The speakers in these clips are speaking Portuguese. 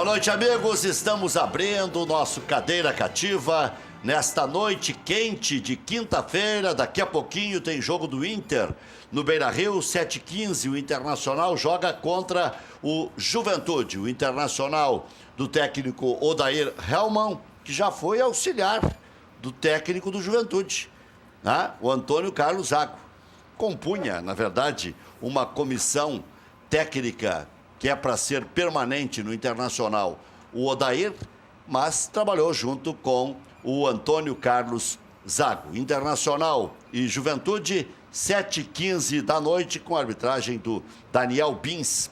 Boa noite, amigos. Estamos abrindo o nosso Cadeira Cativa nesta noite quente de quinta-feira. Daqui a pouquinho tem jogo do Inter no Beira-Rio, 7h15. O Internacional joga contra o Juventude. O Internacional do técnico Odair Hellmann, que já foi auxiliar do técnico do Juventude, né? O Antônio Carlos Zago. Compunha, na verdade, uma comissão técnica que é para ser permanente no Internacional, o Odair, mas trabalhou junto com o Antônio Carlos Zago. Internacional e Juventude, 7h15 da noite, com a arbitragem do Daniel Bins,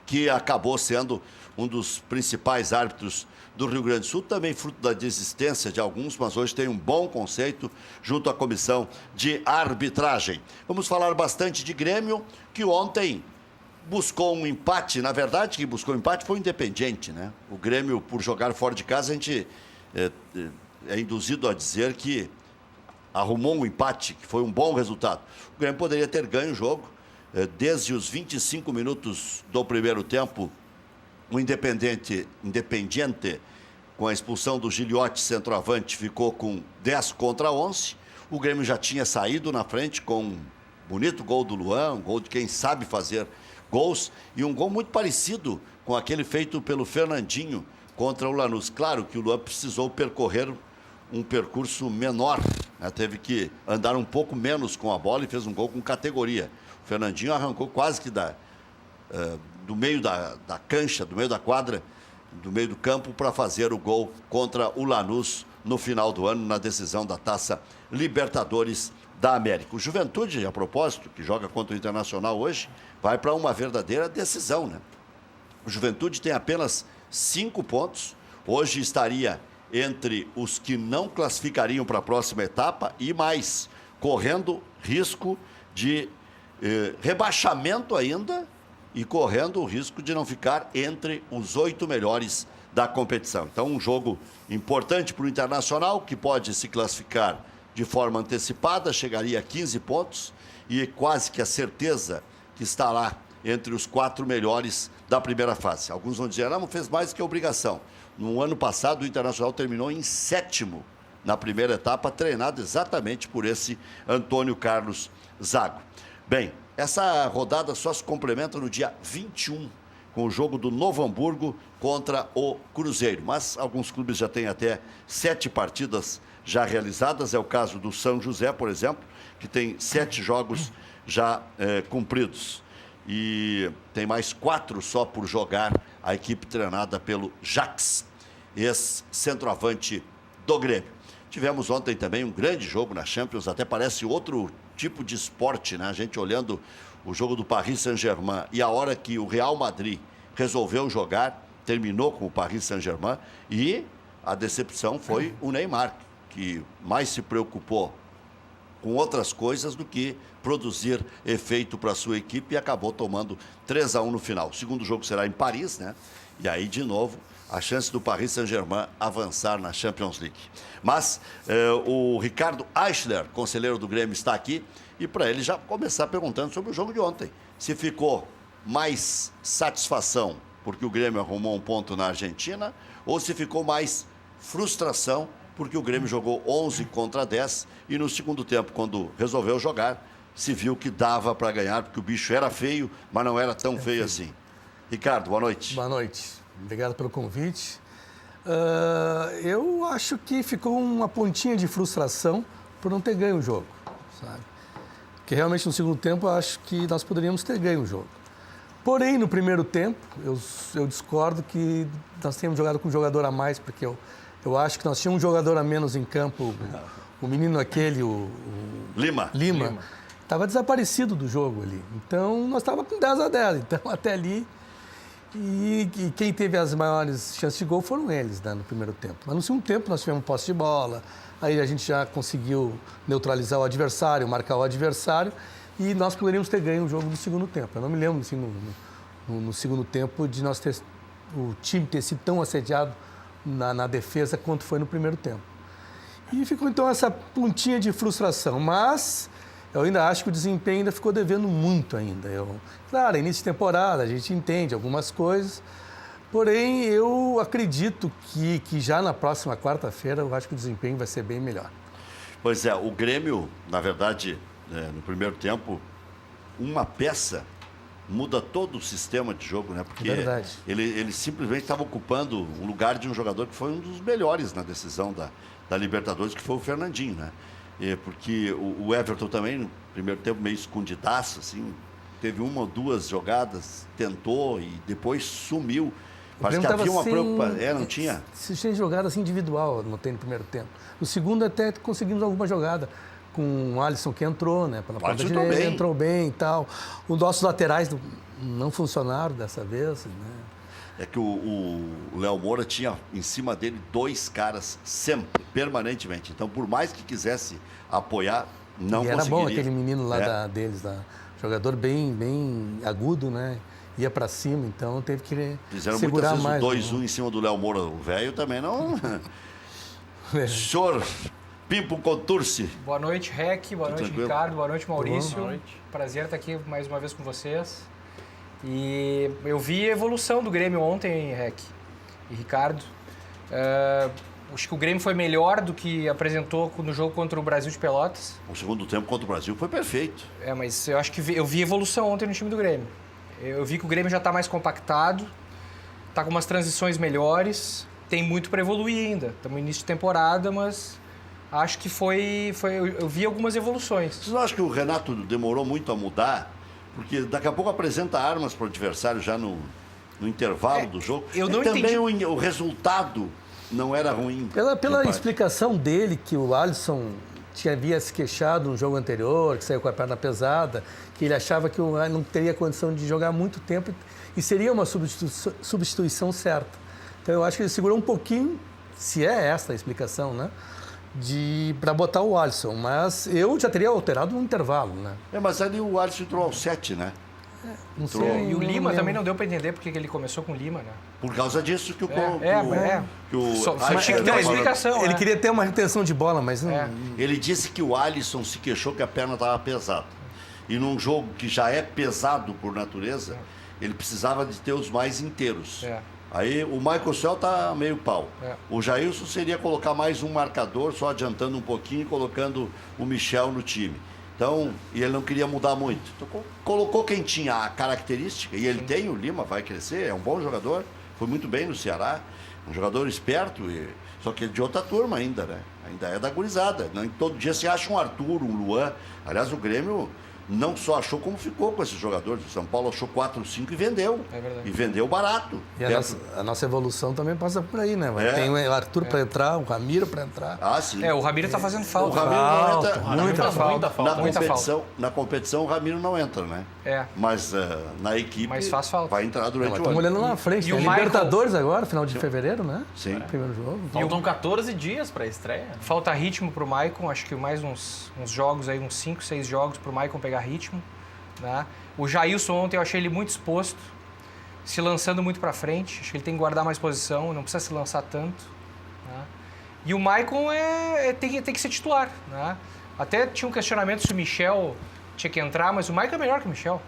que acabou sendo um dos principais árbitros do Rio Grande do Sul, também fruto da desistência de alguns, mas hoje tem um bom conceito junto à comissão de arbitragem. Vamos falar bastante de Grêmio, que ontem buscou um empate. Na verdade, quem buscou um empate foi o Independiente, né? O Grêmio, por jogar fora de casa, a gente é induzido a dizer que arrumou um empate, que foi um bom resultado. O Grêmio poderia ter ganho o jogo. Desde os 25 minutos do primeiro tempo, o Independiente, com a expulsão do Giliotti, centroavante, ficou com 10 contra 11. O Grêmio já tinha saído na frente com um bonito gol do Luan, um gol de quem sabe fazer gols, e um gol muito parecido com aquele feito pelo Fernandinho contra o Lanús. Claro que o Luan precisou percorrer um percurso menor, né? Teve que andar um pouco menos com a bola e fez um gol com categoria. O Fernandinho arrancou quase que do meio da cancha, do meio da quadra, do meio do campo, para fazer o gol contra o Lanús no final do ano, na decisão da Taça Libertadores da América. O Juventude, a propósito, que joga contra o Internacional hoje, vai para uma verdadeira decisão, né? O Juventude tem apenas 5 pontos, hoje estaria entre os que não classificariam para a próxima etapa e mais, correndo risco de rebaixamento ainda e correndo o risco de não ficar entre os 8 melhores da competição. Então, um jogo importante para o Internacional, que pode se classificar de forma antecipada, chegaria a 15 pontos e quase que a certeza que está lá entre os 4 melhores da primeira fase. Alguns vão dizer, não, fez mais que obrigação. No ano passado, o Internacional terminou em 7º na primeira etapa, treinado exatamente por esse Antônio Carlos Zago. Bem, essa rodada só se complementa no dia 21, com o jogo do Novo Hamburgo contra o Cruzeiro. Mas alguns clubes já têm até 7 partidas já realizadas. É o caso do São José, por exemplo, que tem 7 jogos já cumpridos. E tem mais 4 só por jogar a equipe treinada pelo Jax, ex-centroavante do Grêmio. Tivemos ontem também um grande jogo na Champions, até parece outro tipo de esporte, né? A gente olhando o jogo do Paris Saint-Germain e a hora que o Real Madrid resolveu jogar, terminou com o Paris Saint-Germain e a decepção foi o Neymar, que mais se preocupou com outras coisas do que produzir efeito para a sua equipe e acabou tomando 3-1 no final. O segundo jogo será em Paris, né? E aí, de novo, a chance do Paris Saint-Germain avançar na Champions League. Mas o Ricardo Eichler, conselheiro do Grêmio, está aqui e para ele já começar perguntando sobre o jogo de ontem. Se ficou mais satisfação porque o Grêmio arrumou um ponto na Argentina ou se ficou mais frustração porque o Grêmio jogou 11 contra 10 e no segundo tempo, quando resolveu jogar, se viu que dava para ganhar, porque o bicho era feio, mas não era tão feio assim. Ricardo, boa noite. Boa noite. Obrigado pelo convite. Eu acho que ficou uma pontinha de frustração por não ter ganho o jogo, sabe? Porque realmente no segundo tempo eu acho que nós poderíamos ter ganho o jogo. Porém, no primeiro tempo, eu discordo que nós temos jogado com um jogador a mais, porque eu acho que nós tínhamos um jogador a menos em campo. O menino aquele, o Lima, estava desaparecido do jogo ali. Então, nós estávamos com 10-10. Então, até ali... E quem teve as maiores chances de gol foram eles, né, no primeiro tempo. Mas no segundo tempo nós tivemos posse de bola, aí a gente já conseguiu neutralizar o adversário, marcar o adversário, e nós poderíamos ter ganho o jogo no segundo tempo. Eu não me lembro, assim, no segundo tempo, de o time ter sido tão assediado na defesa quanto foi no primeiro tempo. E ficou, então, essa pontinha de frustração, mas... Eu ainda acho que o desempenho ainda ficou devendo muito ainda. Claro, início de temporada, a gente entende algumas coisas, Porém, eu acredito que já na próxima quarta-feira eu acho que o desempenho vai ser bem melhor. Pois é, o Grêmio, na verdade, no primeiro tempo, uma peça muda todo o sistema de jogo, né? Porque Verdade. ele simplesmente estava ocupando o lugar de um jogador que foi um dos melhores na decisão da Libertadores, que foi o Fernandinho, né? Porque o Everton também, no primeiro tempo, meio escondidaço, assim, teve uma ou duas jogadas, tentou e depois sumiu. Parece que havia uma preocupação. Não tinha? Tinha jogada assim individual no primeiro tempo. No segundo até conseguimos alguma jogada com o Alisson que entrou, né? Pela ponta direita, entrou bem e tal. Os nossos laterais não funcionaram dessa vez, né? É que o Léo Moura tinha em cima dele 2 caras sempre, permanentemente. Então, por mais que quisesse apoiar, não conseguiria. Era bom aquele menino lá deles, jogador bem agudo, né? Ia para cima, então teve que fizeram segurar mais. Fizeram muitas vezes o 2-1 em cima do Léo Moura. O velho também não... Senhor Pimpo Contursi. Boa noite, Rec. Boa noite, tranquilo? Ricardo. Boa noite, Maurício. Boa noite. Prazer estar aqui mais uma vez com vocês. E eu vi a evolução do Grêmio ontem, Rec e Ricardo. Acho que o Grêmio foi melhor do que apresentou no jogo contra o Brasil de Pelotas. O segundo tempo contra o Brasil foi perfeito. Mas eu acho que eu vi evolução ontem no time do Grêmio. Eu vi que o Grêmio já está mais compactado, está com umas transições melhores, tem muito para evoluir ainda. Estamos no início de temporada, mas acho que eu vi algumas evoluções. Vocês não acham que o Renato demorou muito a mudar? Porque daqui a pouco apresenta armas para o adversário já no intervalo do jogo. Eu não também entendi. o resultado não era ruim. Pela explicação dele que o Alisson havia se queixado no jogo anterior, que saiu com a perna pesada, que ele achava que não teria condição de jogar muito tempo e seria uma substituição certa. Então eu acho que ele segurou um pouquinho, se é essa a explicação, né? Para botar o Alisson, mas eu já teria alterado no intervalo, né? Mas ali o Alisson entrou aos 7, né? Não sei, E o Lima também não deu para entender porque que ele começou com o Lima, né? Por causa disso que o Tinha que ter uma explicação. Ele queria ter uma retenção de bola, mas não. Ele disse que o Alisson se queixou que a perna estava pesada. E num jogo que já é pesado por natureza, ele precisava de ter os mais inteiros. Aí o Michael Cell tá meio pau. O Jailson seria colocar mais um marcador, só adiantando um pouquinho e colocando o Michel no time. Então, e ele não queria mudar muito. Então, colocou quem tinha a característica, e ele tem, o Lima vai crescer, é um bom jogador, foi muito bem no Ceará, um jogador esperto, só que é de outra turma ainda, né? Ainda é da gurizada. Não, todo dia se acha um Arthur, um Luan. Aliás, o Grêmio não só achou como ficou com esses jogadores. O São Paulo achou 4 ou 5 e vendeu. É verdade. E vendeu barato. E a nossa evolução também passa por aí, né? Tem o Arthur para entrar, o Ramiro para entrar. Ah, sim. O Ramiro está fazendo falta. O Ramiro não entra. Muita falta. Na competição, o Ramiro não entra, né? Mas na equipe mas faz falta. vai entrar durante o ano. Estamos olhando lá na frente. Tem Libertadores agora, final de fevereiro, né? Sim. Primeiro jogo. Faltam 14 dias para a estreia. Falta ritmo para o Maicon. Acho que mais uns jogos aí, uns 5, 6 jogos para o Maicon pegar ritmo. Né? O Jailson ontem eu achei ele muito exposto, se lançando muito para frente. Acho que ele tem que guardar mais posição, não precisa se lançar tanto. Né? E o Maicon tem que ser titular. Né? Até tinha um questionamento se o Michel tinha que entrar, mas o Maicon é melhor que o Michel,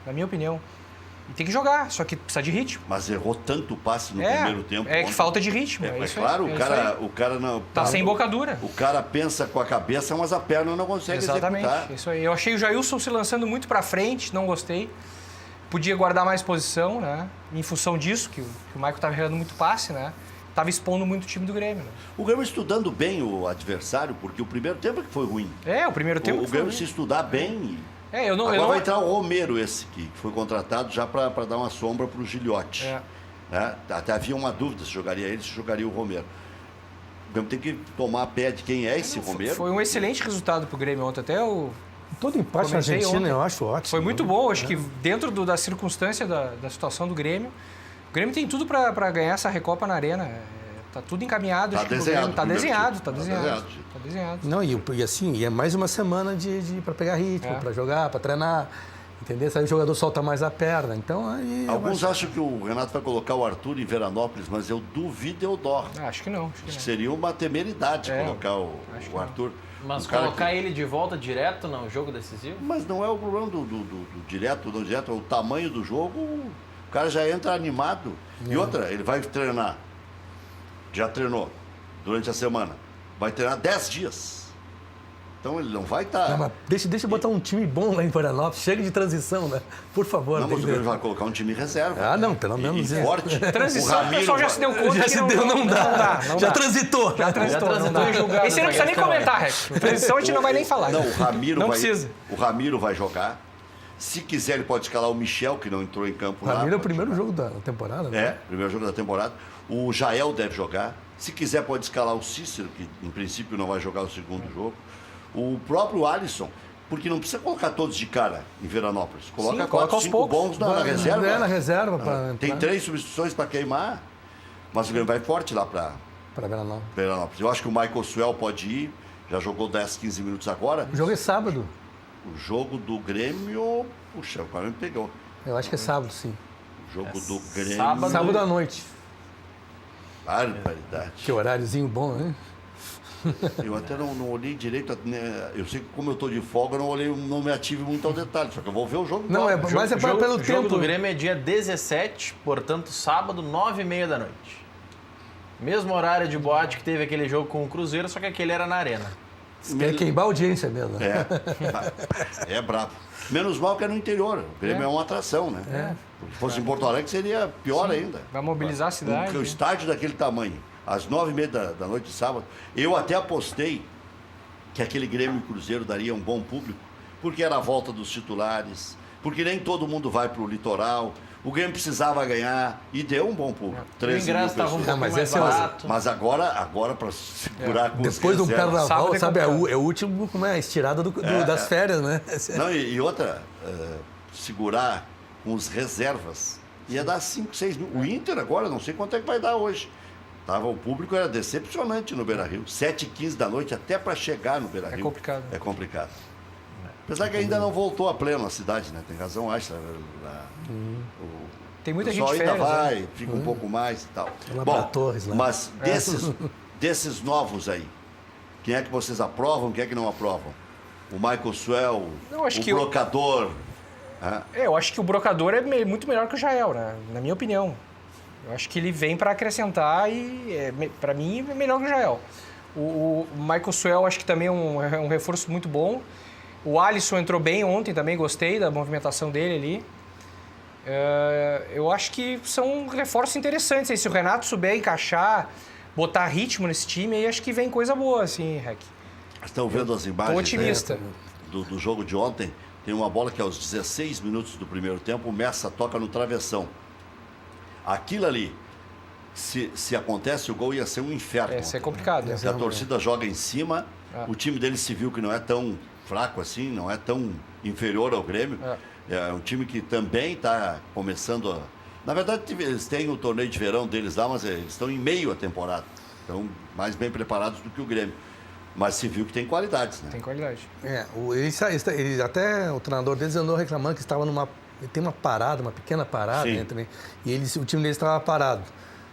na minha opinião. E tem que jogar, só que precisa de ritmo. Mas errou tanto passe no primeiro tempo. Que falta de ritmo. Claro, o cara não... Tá sem embocadura. O cara pensa com a cabeça, mas a perna não consegue exatamente, executar. Isso aí. Eu achei o Jailson se lançando muito para frente, não gostei. Podia guardar mais posição, né? Em função disso, que o Maicon estava errando muito passe, né? Estava expondo muito o time do Grêmio. Né? O Grêmio estudando bem o adversário, porque o primeiro tempo é que foi ruim. O primeiro tempo o Grêmio se estudar bem... Agora vai entrar o Romero, esse que foi contratado já para dar uma sombra para o Gilhote. Né? Até havia uma dúvida se jogaria ele, se jogaria o Romero. O Grêmio tem que tomar pé de quem é esse Romero. Foi um excelente resultado para o Grêmio ontem. Até todo empate na Argentina ontem, eu acho ótimo. Foi muito bom. Acho que dentro da circunstância da situação do Grêmio, o Grêmio tem tudo para ganhar essa Recopa na Arena. Tá tudo encaminhado. Tá desenhado. Tá desenhado. Não, e assim, é mais uma semana para pegar ritmo, para jogar, para treinar. Entendeu? Aí o jogador solta mais a perna. Então, aí alguns acham que o Renato vai colocar o Arthur em Veranópolis, mas eu duvido Eudor. Acho que não. Acho que seria uma temeridade colocar o Arthur. Mas colocar ele de volta direto no jogo decisivo? Mas não é o problema do direto ou não direto, é o tamanho do jogo. O cara já entra animado. E outra, ele vai treinar. Já treinou durante a semana. Vai treinar 10 dias. Então ele não vai estar... Não, mas deixa eu botar um time bom lá em Florianópolis. Chega de transição, né? Por favor. Não, mas o Grêmio vai colocar um time reserva. Ah, não, pelo menos E forte. Transição, o pessoal já se deu conta Já que se não, deu, não, não dá. não Já dá. transitou. Já transitou, não dá. em julgado Esse aí não precisa nem essa comentar, Rex. Transição a gente não vai nem falar. Não, o Ramiro Não vai... precisa. O Ramiro vai jogar. Se quiser, ele pode escalar o Michel, que não entrou em campo lá. Ramiro é o pode primeiro jogar. jogo da temporada, né? É, primeiro jogo da temporada. O Jael deve jogar. Se quiser, pode escalar o Cícero, que em princípio não vai jogar o segundo jogo. O próprio Alisson, porque não precisa colocar todos de cara em Veranópolis. Coloca Sim, coloca 4, aos 5 poucos. bons na reserva. É, na reserva. Pra Tem entrar. 3 substituições para queimar. Mas o Grêmio vai forte lá para Para Veranópolis. Veranópolis. Eu acho que o Michael Suel pode ir. Já jogou 10, 15 minutos agora. O jogo é sábado. O jogo do Grêmio... Puxa, o cara me pegou. Eu acho que é sábado, sim. O jogo do Grêmio... Sábado à noite. Barbaridade. Que horáriozinho bom, né? Eu até não olhei direito, né? Eu sei que como eu estou de folga, eu não olhei, não me ative muito ao detalhe, só que eu vou ver o jogo. Não, todo. é, mas é pelo O jogo tempo. do Grêmio é dia 17, portanto, sábado, 9h30 da noite. Mesmo horário de boate que teve aquele jogo com o Cruzeiro, só que aquele era na Arena. Quer queimar a audiência mesmo. Né? É brabo. Menos mal que é no interior. O Grêmio é uma atração, né? Se fosse em Porto Alegre, seria pior ainda. Vai mobilizar a cidade. O estádio daquele tamanho, às 9h30 da noite de sábado, eu até apostei que aquele Grêmio e Cruzeiro daria um bom público, porque era a volta dos titulares, porque nem todo mundo vai para o litoral. O Grêmio precisava ganhar e deu um bom público. O 13 mil ingresso estava um pessoas. pouco mas mais esse é o- barato. Mas agora para segurar com os Depois do reservas. carnaval, Sábado é sabe? É complicado. o último, como é? A estirada das férias, né? Não, e outra, segurar com os reservas ia dar 5, 6 mil. O Inter agora, não sei quanto é que vai dar hoje. O público era decepcionante no Beira-Rio. 7h15 da noite, até para chegar no Beira-Rio. É complicado. É complicado. Apesar que ainda não voltou a pleno a cidade, né? Tem razão, acho. Tem muita o gente pessoal de ainda férias, vai, fica um pouco mais e tal. Lá pra Torres, lá. Mas desses novos aí, quem é que vocês aprovam, quem é que não aprovam? O Michael Suel, Eu acho o que Brocador... Eu acho que o Brocador é muito melhor que o Jael, né? Na minha opinião. Eu acho que ele vem para acrescentar e, para mim, é melhor que o Jael. O Michael Suel, acho que também é um reforço muito bom. O Alisson entrou bem ontem também, gostei da movimentação dele ali. Eu acho que são reforços interessantes. Aí, se o Renato souber encaixar, botar ritmo nesse time, aí acho que vem coisa boa, assim, Rec. Estão vendo as imagens Tô otimista. do jogo de ontem? Tem uma bola que aos 16 minutos do primeiro tempo, o Messa toca no travessão. Aquilo ali, se acontece o gol, ia ser um inferno. Isso é complicado. Porque a torcida joga em cima, o time dele se viu que não é tão fraco assim, não é tão inferior ao Grêmio. É um time que também está começando a... Na verdade, eles têm o torneio de verão deles lá, mas eles estão em meio à temporada. Estão mais bem preparados do que o Grêmio. Mas se viu que tem qualidades, né? Tem qualidade. Ele até o treinador deles andou reclamando que estava tem uma parada, uma pequena parada, Sim. né, também. E o time deles estava parado.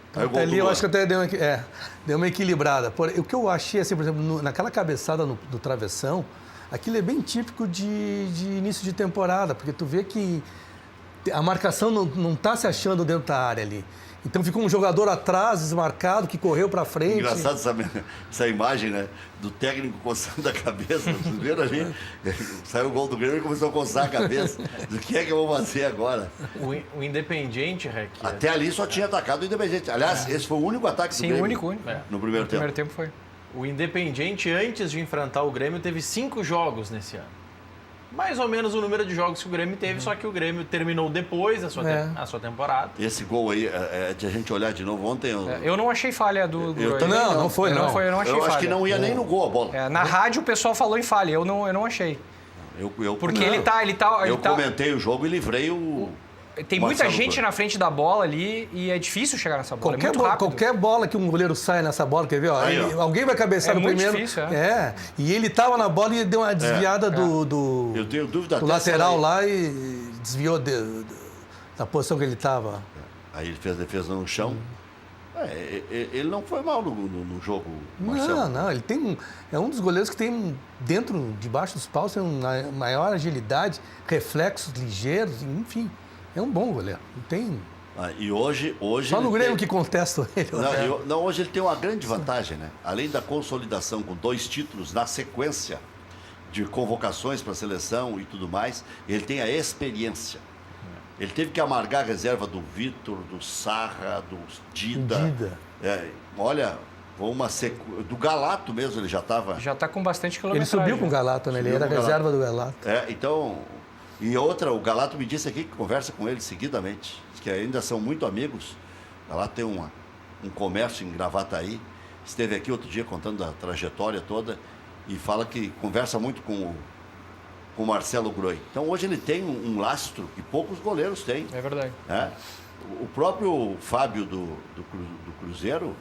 Então, Aí o gol até ali do eu Luan. acho que até deu uma equilibrada. O que eu achei, assim, por exemplo, naquela cabeçada do travessão, aquilo é bem típico de início de temporada, porque tu vê que a marcação não está se achando dentro da área ali. Então ficou um jogador atrás, desmarcado, que correu para frente. Engraçado essa imagem, né? Do técnico coçando a cabeça. Vocês viram ali? Saiu o gol do Grêmio e começou a coçar a cabeça. Do que é que eu vou fazer agora? O Independiente, Rec, Até ali só tinha atacado o Independiente. Aliás, esse foi o único ataque do Sim, Grêmio. o único. No primeiro No tempo. primeiro tempo foi. o Independiente, antes de enfrentar o Grêmio, teve 5 jogos nesse ano. Mais ou menos o número de jogos que o Grêmio teve, só que o Grêmio terminou depois a sua temporada. Esse gol aí, é de a gente olhar de novo. Ontem Eu não achei falha do... Eu também Não foi, não. Eu não achei eu falha. acho que não ia nem no gol a bola. Na rádio o pessoal falou em falha, eu não achei. Porque ele tá... Eu comentei o jogo e livrei o... Tem muita Marcelo gente Cor. na frente da bola ali e é difícil chegar nessa bola, é muito rápido. Qualquer bola que um goleiro sai nessa bola, quer ver? Ó, Aí, ó. alguém vai cabeçar É no muito primeiro. difícil, E ele estava na bola e deu uma desviada Eu tenho dúvida do até se lateral ela- lá e desviou da posição que ele estava. Aí ele fez a defesa no chão. Ele não foi mal no jogo, Marcelo. Não, ele é um dos goleiros que tem debaixo dos paus, tem uma maior agilidade, reflexos ligeiros, enfim. É um bom goleiro. Não tem... E hoje Só no Grêmio que contestam ele. Não, hoje ele tem uma grande vantagem, né? Além da consolidação com 2 títulos na sequência de convocações para a seleção e tudo mais, ele tem a experiência. Ele teve que amargar a reserva do Vitor, do Sarra, do Dida. Olha, do Galato mesmo, ele já estava... Já está com bastante Ele quilometragem. subiu com o Galato, né? Ele era reserva do Galato. Então... E outra, o Galato me disse aqui que conversa com ele seguidamente, que ainda são muito amigos. O Galato tem um comércio em Gravataí, esteve aqui outro dia contando a trajetória toda e fala que conversa muito com o Marcelo Groi. Então hoje ele tem um lastro que poucos goleiros têm. É verdade. O próprio Fábio do Cruzeiro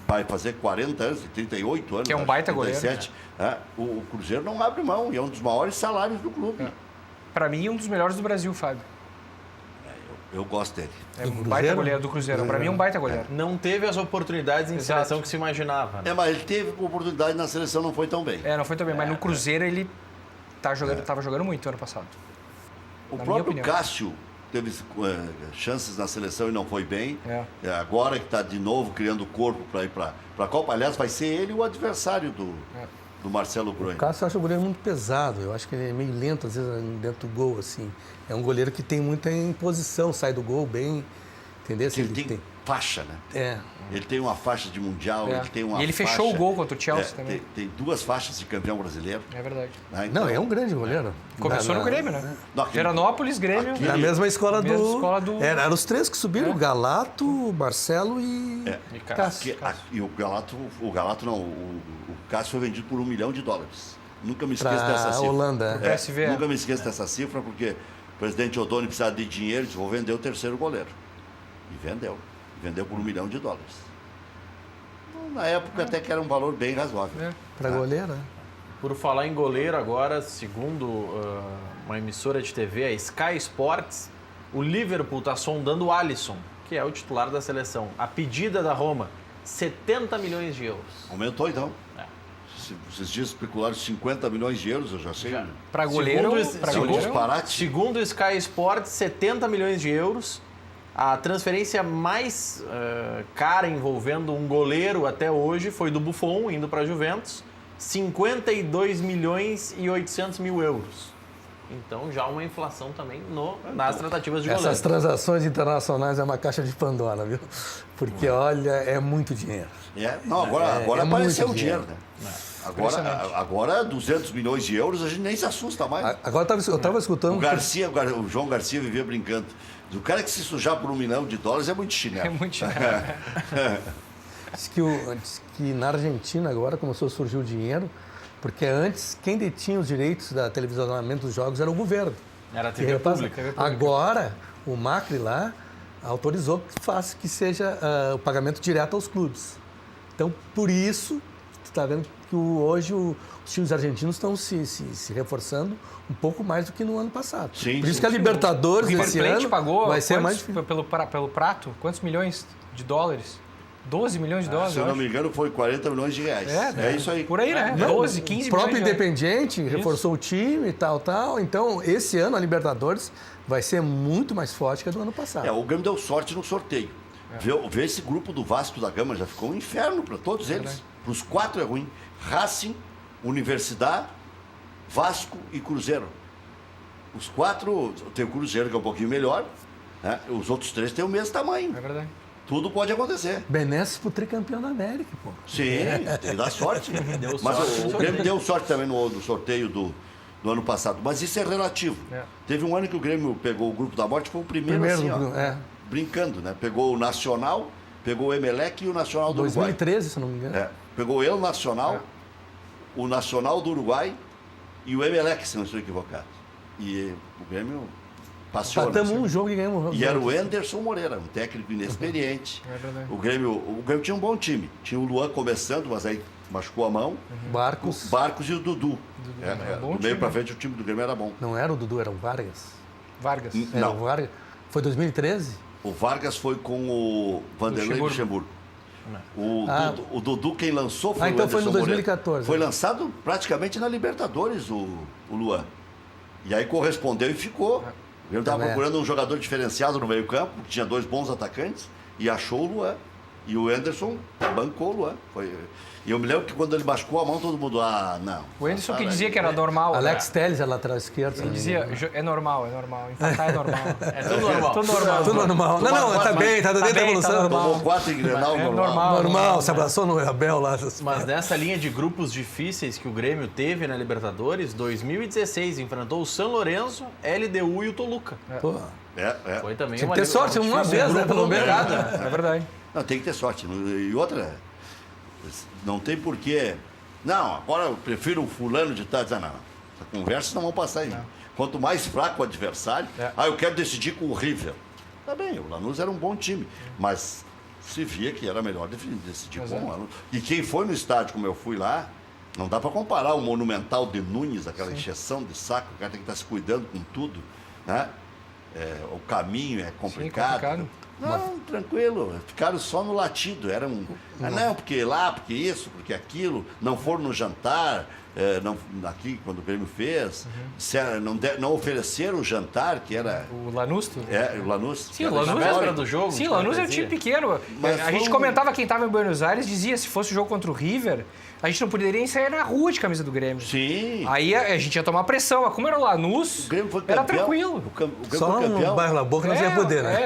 vai fazer 40 anos, 38 anos. Que é um baita 37, goleiro. O Cruzeiro não abre mão e é um dos maiores salários do clube. Para mim, um dos melhores do Brasil, Fábio. Eu gosto dele. É um baita goleiro do Cruzeiro. Para mim, é um baita goleiro. Não teve as oportunidades em seleção que se imaginava. Né? Mas ele teve oportunidade na seleção, não foi tão bem. Não foi tão bem. Mas no Cruzeiro, ele estava jogando muito ano passado. O próprio Cássio teve chances na seleção e não foi bem. Agora que está de novo criando corpo para ir para a Copa. Aliás, vai ser ele o adversário do Marcelo Groi. O Cássio eu acho o goleiro muito pesado. Eu acho que ele é meio lento, às vezes, dentro do gol, assim. É um goleiro que tem muita imposição, sai do gol bem, entendeu? Ele tem faixa, né? Ele tem uma faixa de mundial, ele tem uma E ele fechou o gol contra o Chelsea também. Tem 2 faixas de campeão brasileiro. É verdade. Então, não, é um grande goleiro. Começou no Grêmio, né? Veranópolis, Grêmio. Na mesma escola do... Eram os 3 que subiram, o Galato, o Marcelo e Cássio. E o Galato não, o Cássio foi vendido por $1 milhão. Nunca me esqueço dessa cifra. Holanda. PSV. Nunca me esqueço dessa cifra, porque o presidente Odoni precisava de dinheiro e disse, vou vender o 3º goleiro. E vendeu. Vendeu por $1 milhão. Na época até que era um valor bem razoável. Para goleiro, né? Por falar em goleiro agora, segundo uma emissora de TV, a Sky Sports, o Liverpool está sondando o Alisson, que é o titular da seleção. A pedida da Roma, 70 milhões de euros. Aumentou então. Esses dias especularam 50 milhões de euros, eu já sei. Para goleiro, segundo o Sky Sports, 70 milhões de euros. A transferência mais cara envolvendo um goleiro até hoje foi do Buffon, indo para a Juventus, 52 milhões e 800 mil euros. Então já uma inflação também nas tratativas de goleiro. Essas transações internacionais é uma caixa de Pandora, viu? Porque, olha, é muito dinheiro. Agora apareceu o dinheiro, né? Agora 200 milhões de euros, a gente nem se assusta mais. Agora eu estava escutando... O João Garcia vivia brincando. O cara que se sujar por $1 milhão é muito chinelo. É muito chinelo. Diz que na Argentina agora começou a surgir o dinheiro, porque antes quem detinha os direitos da televisionamento dos jogos era o governo. Era a TV pública. Agora, o Macri lá autorizou que seja o pagamento direto aos clubes. Então, por isso, você está vendo que hoje os times argentinos estão se reforçando um pouco mais do que no ano passado. Sim, por isso que a Libertadores esse ano pagou vai ser mais difícil. Pelo prato, quantos milhões de dólares? 12 milhões de dólares, se eu não me engano, foi 40 milhões de reais. É isso aí. Por aí, né? 12, 15 milhões. O próprio Independiente reforçou o time e tal. Então, esse ano a Libertadores vai ser muito mais forte que a do ano passado. O Grêmio deu sorte no sorteio. Ver esse grupo do Vasco da Gama já ficou um inferno para todos eles. Para os 4 é ruim. Racing, Universidade, Vasco e Cruzeiro. Os 4, tem o Cruzeiro que é um pouquinho melhor, né? Os outros 3 têm o mesmo tamanho. É verdade. Tudo pode acontecer. Benesses pro tricampeão da América, pô. Sim, ele dá sorte. Mas o Grêmio deu sorte também no sorteio do ano passado. Mas isso é relativo. Teve um ano que o Grêmio pegou o grupo da morte, foi o primeiro assim, brincando, né? Pegou o Nacional, pegou o Emelec e o Nacional do 2013, Uruguai. se não me engano. Pegou o Nacional, o Nacional do Uruguai e o Emelec, se não estou equivocado. E o Grêmio passou. Empatamos um jogo e ganhamos um jogo. E era o Anderson Moreira, um técnico inexperiente. O Grêmio tinha um bom time. Tinha o Luan começando, mas aí machucou a mão. Barcos E o Dudu. Do meio para frente o time do Grêmio era bom. Não era o Dudu, era o Vargas. Não. O Vargas. Foi 2013? O Vargas foi com o Vanderlei Luxemburgo. O Dudu quem lançou foi o então Anderson foi no 2014. Moreira. Foi lançado praticamente na Libertadores o Luan. E aí correspondeu e ficou. O Grêmio estava Também. procurando um jogador diferenciado no meio-campo, que tinha 2 bons atacantes, e achou o Luan. E o Anderson bancou o Luan. E eu me lembro que quando ele machucou a mão, todo mundo, não. O Anderson que passaram dizia aí. que era normal. Alex Telles é lateral esquerdo. Ele dizia, é normal. Empatar é normal. É tudo normal. Tudo normal. Tudo normal. Não, tá bem, tá dentro da bem, evolução. tá normal. Tomou 4 em Grenal, É normal. Normal, se abraçou no Abel lá. Mas nessa linha de grupos difíceis que o Grêmio teve na Libertadores, 2016 enfrentou o São Lourenço, LDU e o Toluca. Pô, Foi também tinha uma que ter sorte uma difícil, vez, né, grupo pelo menos. complicado. É verdade. Não, tem que ter sorte. E outra, não tem porquê. Não, agora eu prefiro o fulano de tal. Não. Essa conversa não vão passar aí. Quanto mais fraco o adversário, eu quero decidir com o River. Tá bem, o Lanús era um bom time, mas se via que era melhor decidir com o Lanús. E quem foi no estádio, como eu fui lá, não dá para comparar o Monumental de Nunes, aquela encheção de saco, o cara tem que estar se cuidando com tudo, né? O caminho é complicado. complicado. Não, tranquilo. Ficaram só no latido. Era não, porque lá, porque isso, porque aquilo. Não foram no jantar. Aqui, quando o Grêmio fez. Não ofereceram o jantar, que era... O Lanús? o Lanús. Sim, o Na Lanús véspera do jogo. Sim, o Lanús é um time pequeno. Mas A gente comentava quem estava em Buenos Aires, dizia se fosse o jogo contra o River, a gente não poderia nem sair na rua de camisa do Grêmio. Sim. Aí a gente ia tomar pressão. Mas como era o Lanús, O Grêmio foi campeão. era tranquilo. O Grêmio Só foi campeão. um bairro na boca não ia poder, né?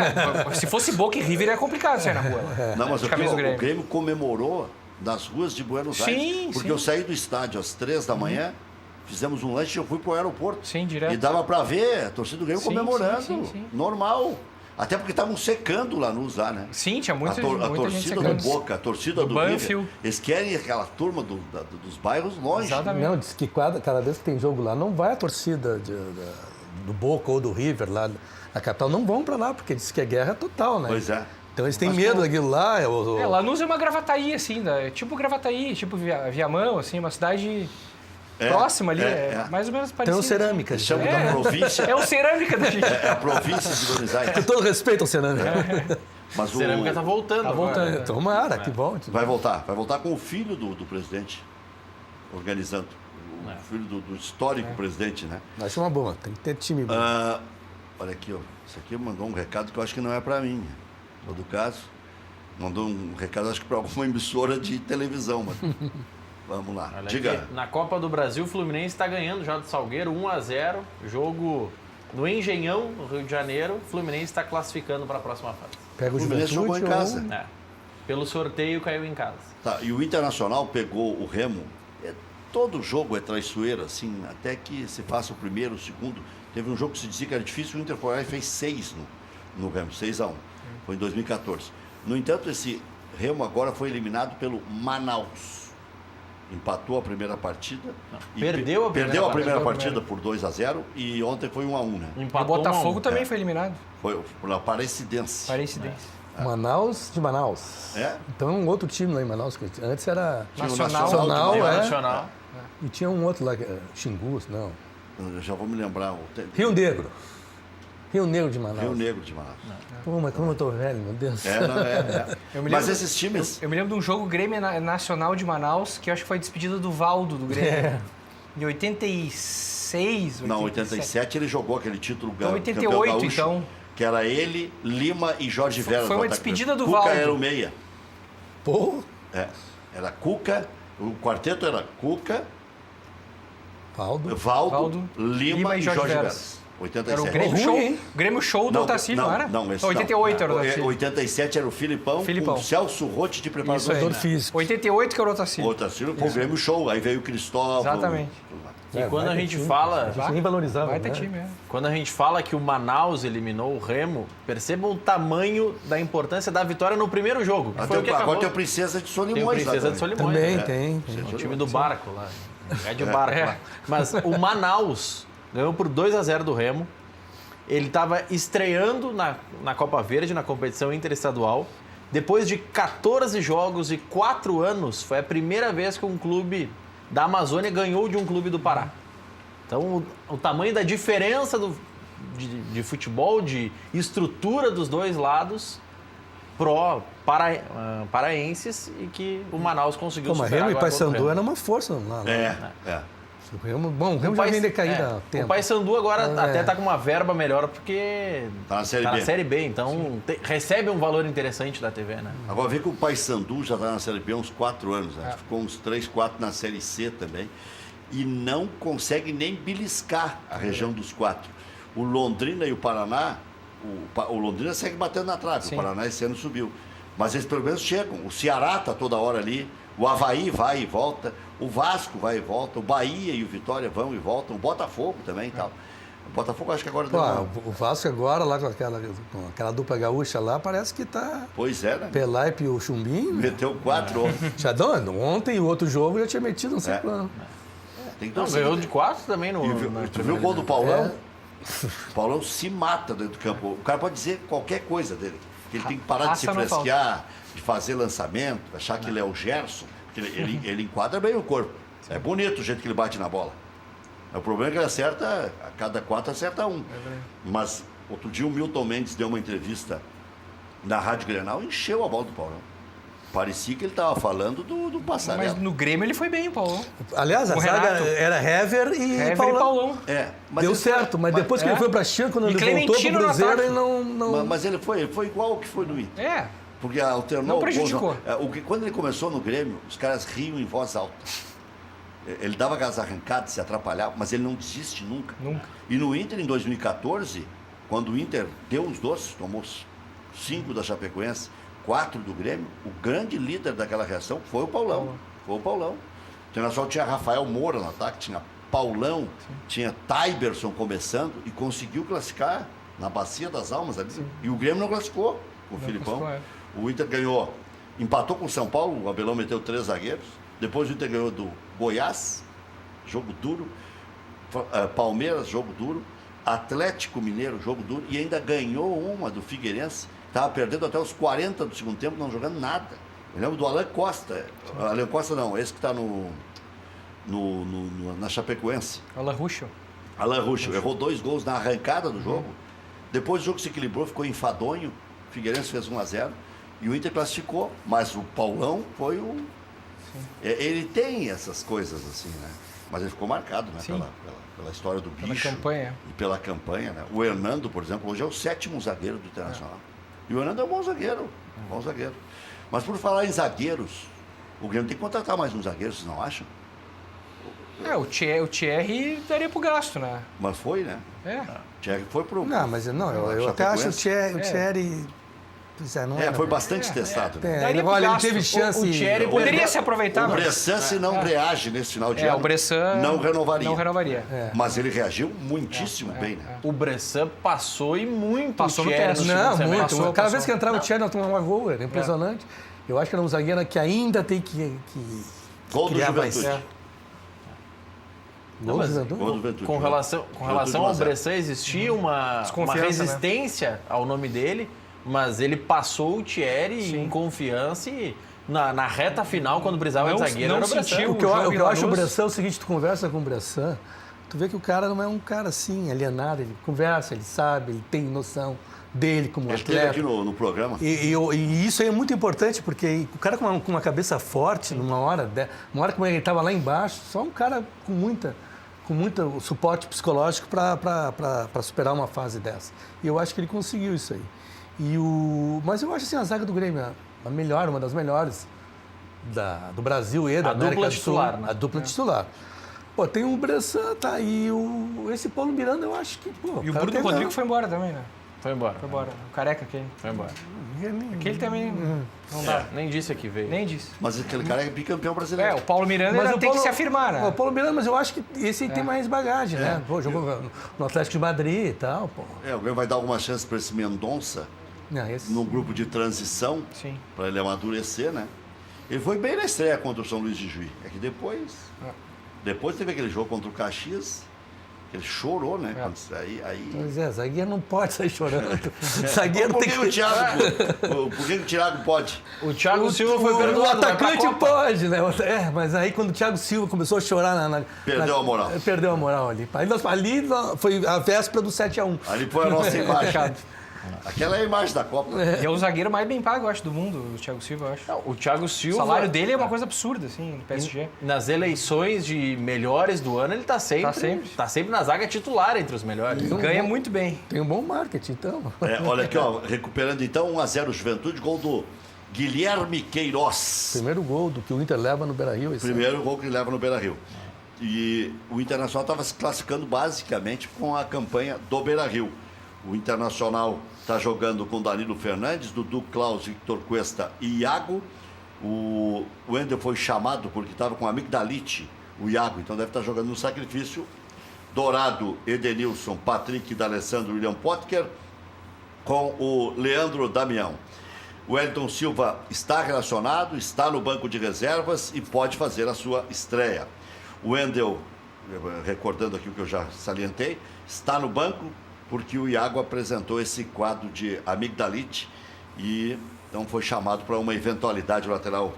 Se fosse Boca e River, é complicado sair na rua. Não, mas De o camisa do Grêmio comemorou nas ruas de Buenos Sim, Aires. Porque sim. eu saí do estádio às 3 da manhã, fizemos um lanche e eu fui pro aeroporto. Sim, direto. E dava para ver a torcida do Grêmio Sim, comemorando. sim. Normal. Até porque estavam secando o Lanús lá, né? Sim, tinha A muita gente torcida do secando. Boca, a torcida do Banfield. River, eles querem aquela turma dos bairros longe. Exatamente. Não, diz que cada vez que tem jogo lá, não vai a torcida do Boca ou do River lá na capital, não vão pra lá, porque diz que é guerra total, né? Pois é. Então eles têm Mas medo como- daquilo lá. Lanús é uma Gravataí, assim, tipo Gravataí, tipo Viamão, assim, uma cidade próxima ali, mais ou menos parecida. Tem um cerâmica. Eles chamam da província. É o cerâmica da gente. É a província de Buenos Aires. Com todo respeito ao cerâmica. Mas A cerâmica tá voltando. Tá agora. voltando. Tomara, que bom. Vai voltar com o filho do presidente organizando. O filho do histórico presidente, né? Acho uma boa, tem que ter time bom. Olha aqui, ó. Isso aqui mandou um recado que eu acho que não é para mim. Em todo caso, mandou um recado, acho que para alguma emissora de televisão. Mas... Vamos lá. Olha Diga. aqui, na Copa do Brasil, o Fluminense está ganhando já do Salgueiro 1-0. Jogo no Engenhão, no Rio de Janeiro. O Fluminense está classificando para a próxima fase. Pega o Fluminense Juventude jogou em ou- casa. É. Pelo sorteio, caiu em casa. Tá, e o Internacional pegou o Remo. Todo jogo é traiçoeiro, assim, até que se faça o primeiro, o segundo. Teve um jogo que se dizia que era difícil, o Inter foi lá e fez 6 no Remo, 6-1. Foi em 2014. No entanto, esse Remo agora foi eliminado pelo Manaus. Empatou a primeira partida. e perdeu a primeira perdeu a primeira partida. partida por 2-0 e ontem foi 1-1, né? O Empatou Botafogo 1-1. também foi eliminado. Foi na Parecidência. Parecidência. Manaus de Manaus. É? Então é um outro time lá em Manaus. Que antes era. Tinha o Nacional. Nacional de Nacional, Manaus. Nacional. E tinha um outro lá, Xingu, não. Eu já vou me lembrar. Rio Negro. Rio Negro de Manaus. Rio Negro de Manaus. Pô, mas como eu tô velho, meu Deus. Eu me Mas lembro- esses times... Eu me lembro de um jogo Grêmio Nacional de Manaus, que eu acho que foi a despedida do Valdo do Grêmio. É. Em 86, Não, 87 ele jogou aquele título Então, campeão 88, gaúcho, então. que era ele, Lima e Jorge Vera. foi uma no ataque. despedida do Cuca Valdo. era o meia. Pô, Era Cuca, o quarteto era Cuca, Valdo. Valdo, Lima e Jorge Veras. 87. Era o Grêmio Ruim, Show. hein? Grêmio Show do Otacílio, não era? esse 88 era o Otacílio. 87 era o Filipão, Filipão. com o Celso Rotti de Isso preparador. aí. Jogador físico. 88 que era o O Otacílio. Otacílio com o Grêmio Show, aí veio o Cristóvão. Exatamente. tudo mais. E quando a vai ter gente time. fala... A gente nem valorizava, Vai ter né? time, é. Quando a gente fala que o Manaus eliminou o Remo, percebam o tamanho da importância da vitória no primeiro jogo. Que foi o que Agora acabou. tem o Princesa de Solimões. Tem o Princesa lá de também. Solimões. Também né? tem. O time do barco lá. É de barco É. lá. Mas o Manaus ganhou por 2-0 do Remo. Ele estava estreando na Copa Verde, na competição interestadual. Depois de 14 jogos e 4 anos, foi a primeira vez que um clube da Amazônia ganhou de um clube do Pará. Então, o tamanho da diferença de futebol, de estrutura dos dois lados, paraenses, e que o Manaus conseguiu Pô, mas superar Remo e agora contra o Paysandu Remo. era uma força lá. né? É. O Remo já vem decaído há tempo. O Paysandu agora até tá com uma verba melhor porque Tá na Série B. Então recebe um valor interessante da TV, né? Agora vê que o Paysandu já está na Série B há uns 4 anos, né? Ficou uns 3, 4 na Série C também. E não consegue nem beliscar a região dos 4. O Londrina e o Paraná, o Londrina segue batendo na trave, Sim. o Paraná esse ano subiu. Mas eles pelo menos chegam. O Ceará está toda hora ali, o Avaí vai e volta, o Vasco vai e volta, o Bahia e o Vitória vão e voltam, o Botafogo também e tal. O Botafogo acho que agora deu uma... O Vasco agora, lá com aquela dupla gaúcha lá, parece que tá... Pois é, né? Pelaipe e o Chumbinho. Meteu 4 ontem. Já dando. Ontem, o outro jogo, já tinha metido, não sei quando. Tem que Não, torcer. ganhou de 4 também no... Tu viu o gol do Paulão? O Paulão se mata dentro do campo. O cara pode dizer qualquer coisa dele. Que ele tem que parar de se Raça não fresquear, de fazer lançamento, achar que ele é o Gerson. Porque ele enquadra bem o corpo. É bonito o jeito que ele bate na bola. O problema é que ele acerta, a cada 4 acerta 1. Mas outro dia o Milton Mendes deu uma entrevista na Rádio Grenal e encheu a bola do Paulão. Parecia que ele estava falando do Passarela. Mas no Grêmio ele foi bem, o Paulão. Aliás, a O zaga Renato. era Hever e Hever Paulão. e Paulão. Mas Deu ele certo, mas depois que ele foi pra China, quando E ele voltou Clementino pro no Cruzeiro, ataque. ele não... Mas ele foi igual ao que foi no Inter. É. Porque alternou Não o gol, prejudicou. Quando ele começou no Grêmio, os caras riam em voz alta. Ele dava aquelas arrancadas, se atrapalhava, mas ele não desiste nunca. Nunca. E no Inter, em 2014, quando o Inter deu os doces, tomou 5 da Chapecoense, 4 do Grêmio, o grande líder daquela reação foi o Paulão. Foi o Paulão. O Internacional tinha Rafael Moura no ataque, tinha Paulão, tinha Taiberson começando e conseguiu classificar na Bacia das Almas ali. E o Grêmio não classificou com o Filipão. classificou, O Inter ganhou, empatou com o São Paulo, o Abelão meteu 3 zagueiros. Depois o Inter ganhou do Goiás, jogo duro. Palmeiras, jogo duro. Atlético Mineiro, jogo duro. E ainda ganhou uma do Figueirense. Estava perdendo até os 40 do segundo tempo, não jogando nada. Eu lembro do Alan Costa. Alan Costa não, esse que está na Chapecoense. Alan Ruschel. Alan Ruschel errou 2 gols na arrancada do jogo. Depois o jogo se equilibrou, ficou enfadonho. O Figueirense fez 1-0 e o Inter classificou. Mas o Paulão foi o... Ele tem essas coisas assim, né? Mas ele ficou marcado, né? Pela história do bicho. Pela campanha. E pela campanha, né? O Hernando, por exemplo, hoje é o 7º zagueiro do Internacional. E o Hernando é um bom zagueiro. Bom zagueiro. Mas por falar em zagueiros, o Grêmio tem que contratar mais uns zagueiros, vocês não acham? O Thierry daria pro gasto, né? Mas foi, né? É. O Thierry foi pro... Não, mas eu até acho o Thierry... Foi bastante testado. Né? Ele teve chance... O Thierry Poderia se aproveitar, O Bressan, se não reage nesse final de o ano, Bressan não renovaria. Não renovaria. Mas ele reagiu muitíssimo bem, né? O Bressan passou e muito Passou o no Thierry teste. segundo Não, semestre. muito. Cada vez que entrava o Thierry, nós tomávamos uma gol, era impressionante. Eu acho que era um zagueiro que ainda tem que Gol do criar mais. Juventude. Gol do Juventude? Gol do Juventude. Com relação ao Bressan, existia uma Desconfiança, resistência ao nome dele, mas ele passou o Thierry em confiança e na reta final, quando precisava de zagueiro, era o Bressan. sentiu O que eu jogo em acho o Lanús. Bressan é o seguinte, tu conversa com o Bressan, tu vê que o cara não é um cara assim, alienado, ele conversa, ele sabe, ele tem noção dele como Ele esteve atleta. aqui no programa. E isso aí é muito importante, porque o cara com uma cabeça forte, numa hora como ele estava lá embaixo, só um cara com muito suporte psicológico para superar uma fase dessa. E eu acho que ele conseguiu isso aí. Mas eu acho assim, a zaga do Grêmio a melhor, uma das melhores do Brasil e da A América dupla do Sul. titular, né? A dupla titular. Pô, tem o Bressan, tá aí. Esse Paulo Miranda, eu acho que... Pô, E o cara Bruno tem Rodrigo foi embora também, né? Foi embora. Foi embora. O careca aquele. Foi embora. Aquele também não dá. Nem disse que veio. Nem disse. Mas aquele cara é bicampeão brasileiro. O Paulo Miranda Mas ainda o tem que Paulo- se afirmar, né? O Paulo Miranda, mas eu acho que esse aí tem mais bagagem, né? Pô, jogou no Atlético de Madrid e tal, pô. O Grêmio vai dar alguma chance para esse Mendonça Não, esse... no grupo de transição, Sim. para ele amadurecer, né? Ele foi bem na estreia contra o São Luís de Juí. É que depois teve aquele jogo contra o Caxias, que ele chorou, né? Aí... Pois é, zagueiro não pode sair chorando. Zagueiro Por tem que que... o Thiago, por que o Thiago pode? O Thiago Silva foi O perdoado. vai pra atacante Copa. pode, né? Mas aí quando o Thiago Silva começou a chorar Perdeu a moral. Perdeu a moral ali. Ali foi a véspera do 7-1. Ali foi a nossa imagem. Aquela é a imagem da Copa. E é o zagueiro mais bem pago, eu acho, do mundo, o Thiago Silva, eu acho. Não, o Thiago O Silva... salário dele é uma coisa absurda, assim, no PSG. Nas eleições de melhores do ano, ele tá sempre na zaga titular entre os melhores. Ganha muito bem. Tem um bom marketing, então. Olha aqui, ó, recuperando então 1-0 Juventude, gol do Guilherme Queiroz. Primeiro gol do que o Inter leva no Beira-Rio. Primeiro gol que ele leva no Beira-Rio. E o Internacional estava se classificando basicamente com a campanha do Beira-Rio. O Internacional está jogando com Danilo Fernandes, Dudu, Klaus, Victor Cuesta e Iago. O Wendel foi chamado porque estava com amigdalite, o Iago, então deve estar jogando no sacrifício. Dourado, Edenilson, Patrick, D'Alessandro, William Potker, com o Leandro Damião. O Wellington Silva está relacionado, está no banco de reservas e pode fazer a sua estreia. O Wendel, recordando aqui o que eu já salientei, está no banco porque o Iago apresentou esse quadro de amigdalite e então foi chamado para uma eventualidade. O lateral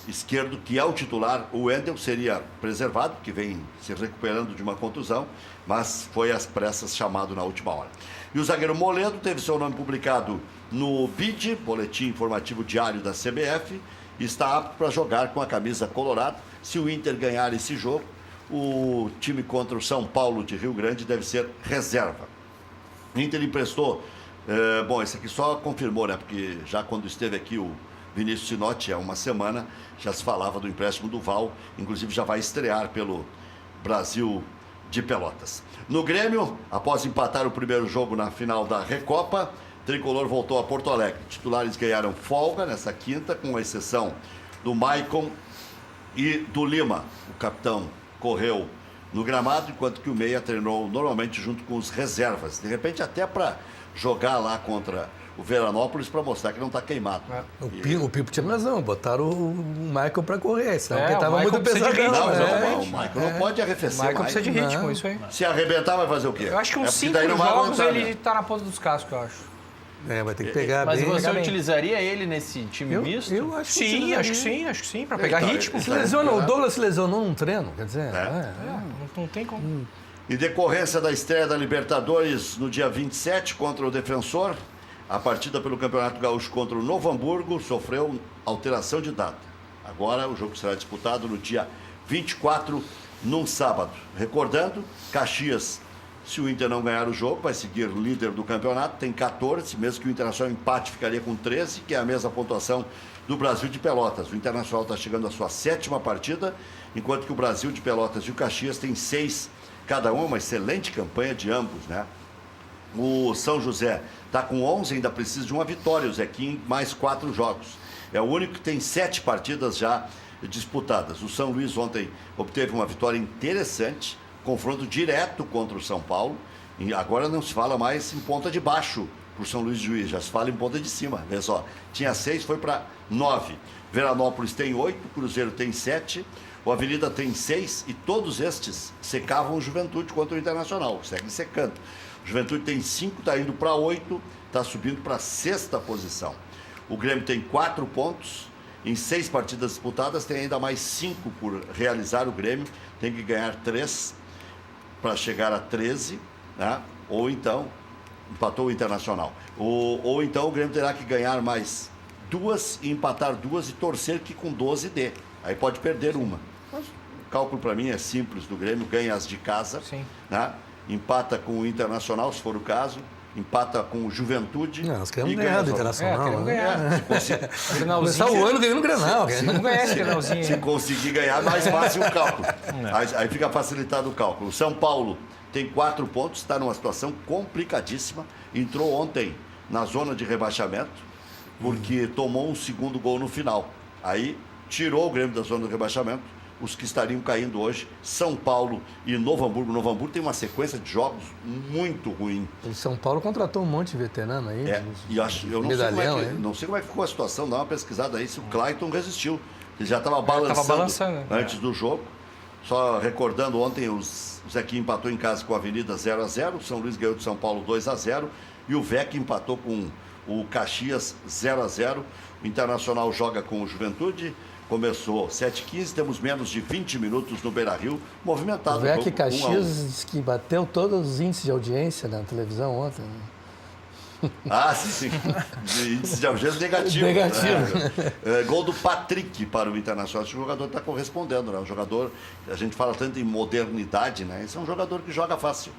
esquerdo, que é o titular, o Wendel, seria preservado, que vem se recuperando de uma contusão, mas foi às pressas chamado na última hora. E o zagueiro Moledo teve seu nome publicado no BID, Boletim Informativo Diário da CBF, e está apto para jogar com a camisa colorada. Se o Inter ganhar esse jogo, o time contra o São Paulo de Rio Grande deve ser reserva. O Inter emprestou, bom, esse aqui só confirmou, né? Porque já quando esteve aqui o Vinícius Sinotti, há uma semana, já se falava do empréstimo do Val, inclusive já vai estrear pelo Brasil de Pelotas. No Grêmio, após empatar o primeiro jogo na final da Recopa, Tricolor voltou a Porto Alegre. Titulares ganharam folga nessa quinta, com exceção do Maicon e do Lima. O capitão correu no gramado, enquanto que o meia treinou normalmente junto com os reservas. De repente até para jogar lá contra o Veranópolis para mostrar que não está queimado. O Pipo tinha razão, botaram o Michael para correr, senão porque o estava Michael muito precisa de pesadão. ritmo, O Michael não pode O arrefecer Michael mais. precisa de ritmo, Não. isso aí. Se arrebentar, vai fazer o quê? Eu acho que uns porque 5 daí não vai jogos aguentar, ele né? tá na ponta dos cascos, eu acho. Vai ter que pegar Mas bem. você bem. utilizaria ele nesse time misto? Eu acho que Sim, utilizaria. acho que sim, para pegar Ele tá- ritmo. ele Se tá lesionou, o recuperado. Douglas se lesionou num treino, quer dizer. Não tem como. Em decorrência da estreia da Libertadores no dia 27 contra o Defensor, a partida pelo Campeonato Gaúcho contra o Novo Hamburgo sofreu alteração de data. Agora o jogo será disputado no dia 24, num sábado. Recordando, Caxias, se o Inter não ganhar o jogo, vai seguir líder do campeonato, tem 14, mesmo que o Internacional empate ficaria com 13, que é a mesma pontuação do Brasil de Pelotas. O Internacional está chegando à sua 7ª partida, enquanto que o Brasil de Pelotas e o Caxias têm 6 cada uma excelente campanha de ambos, né? O São José está com 11, ainda precisa de uma vitória, o Zequim mais 4 jogos. É o único que tem 7 partidas já disputadas. O São Luís ontem obteve uma vitória interessante, confronto direto contra o São Paulo, e agora não se fala mais em ponta de baixo para o São Luís Juiz, já se fala em ponta de cima, vê só. Tinha 6, foi para 9. Veranópolis tem 8, Cruzeiro tem 7, o Avenida tem 6 e todos estes secavam o Juventude contra o Internacional, seguem secando. O Juventude tem 5, está indo para 8, está subindo para a 6ª posição. O Grêmio tem 4 pontos, em 6 partidas disputadas, tem ainda mais 5 por realizar o Grêmio, tem que ganhar 3 para chegar a 13, né? Ou então, empatou o Internacional. Ou então o Grêmio terá que ganhar mais 2 e empatar 2 e torcer que com 12 dê. Aí pode perder uma. Mas o cálculo para mim é simples do Grêmio, ganha as de casa, Sim. né? Empata com o Internacional, se for o caso, empata com o Juventude. Não, nós queremos e ganhar do ganha Internacional. queremos né? ganhar. Começar o ano ganhando o Grenal. Vamos ganhar esse finalzinho. Se conseguir ganhar, mais fácil o cálculo. Aí fica facilitado o cálculo. O São Paulo tem 4 pontos, está numa situação complicadíssima. Entrou ontem na zona de rebaixamento, porque tomou um segundo gol no final. Aí tirou o Grêmio da zona do rebaixamento. Os que estariam caindo hoje, São Paulo e Novo Hamburgo. Novo Hamburgo tem uma sequência de jogos muito ruim. O São Paulo contratou um monte de veterano aí. E eu não medalhão, sei, não sei como é que ficou a situação, dá uma pesquisada aí se o Clayton resistiu. Ele já estava balançando, antes do jogo. Só recordando, ontem o Zequinha empatou em casa com a Avenida 0-0, o São Luís ganhou de São Paulo 2-0 e o Vec empatou com o Caxias 0-0. O Internacional joga com o Juventude. Começou 7h15, temos menos de 20 minutos no Beira-Rio, movimentado. O Vec Caxias disse que bateu todos os índices de audiência na televisão ontem. Né? Ah, sim. Índice de audiência negativo. Negativo. Né? Gol do Patrick para o Internacional. Esse jogador está correspondendo, né? Um jogador, a gente fala tanto em modernidade, né? Esse é um jogador que joga fácil.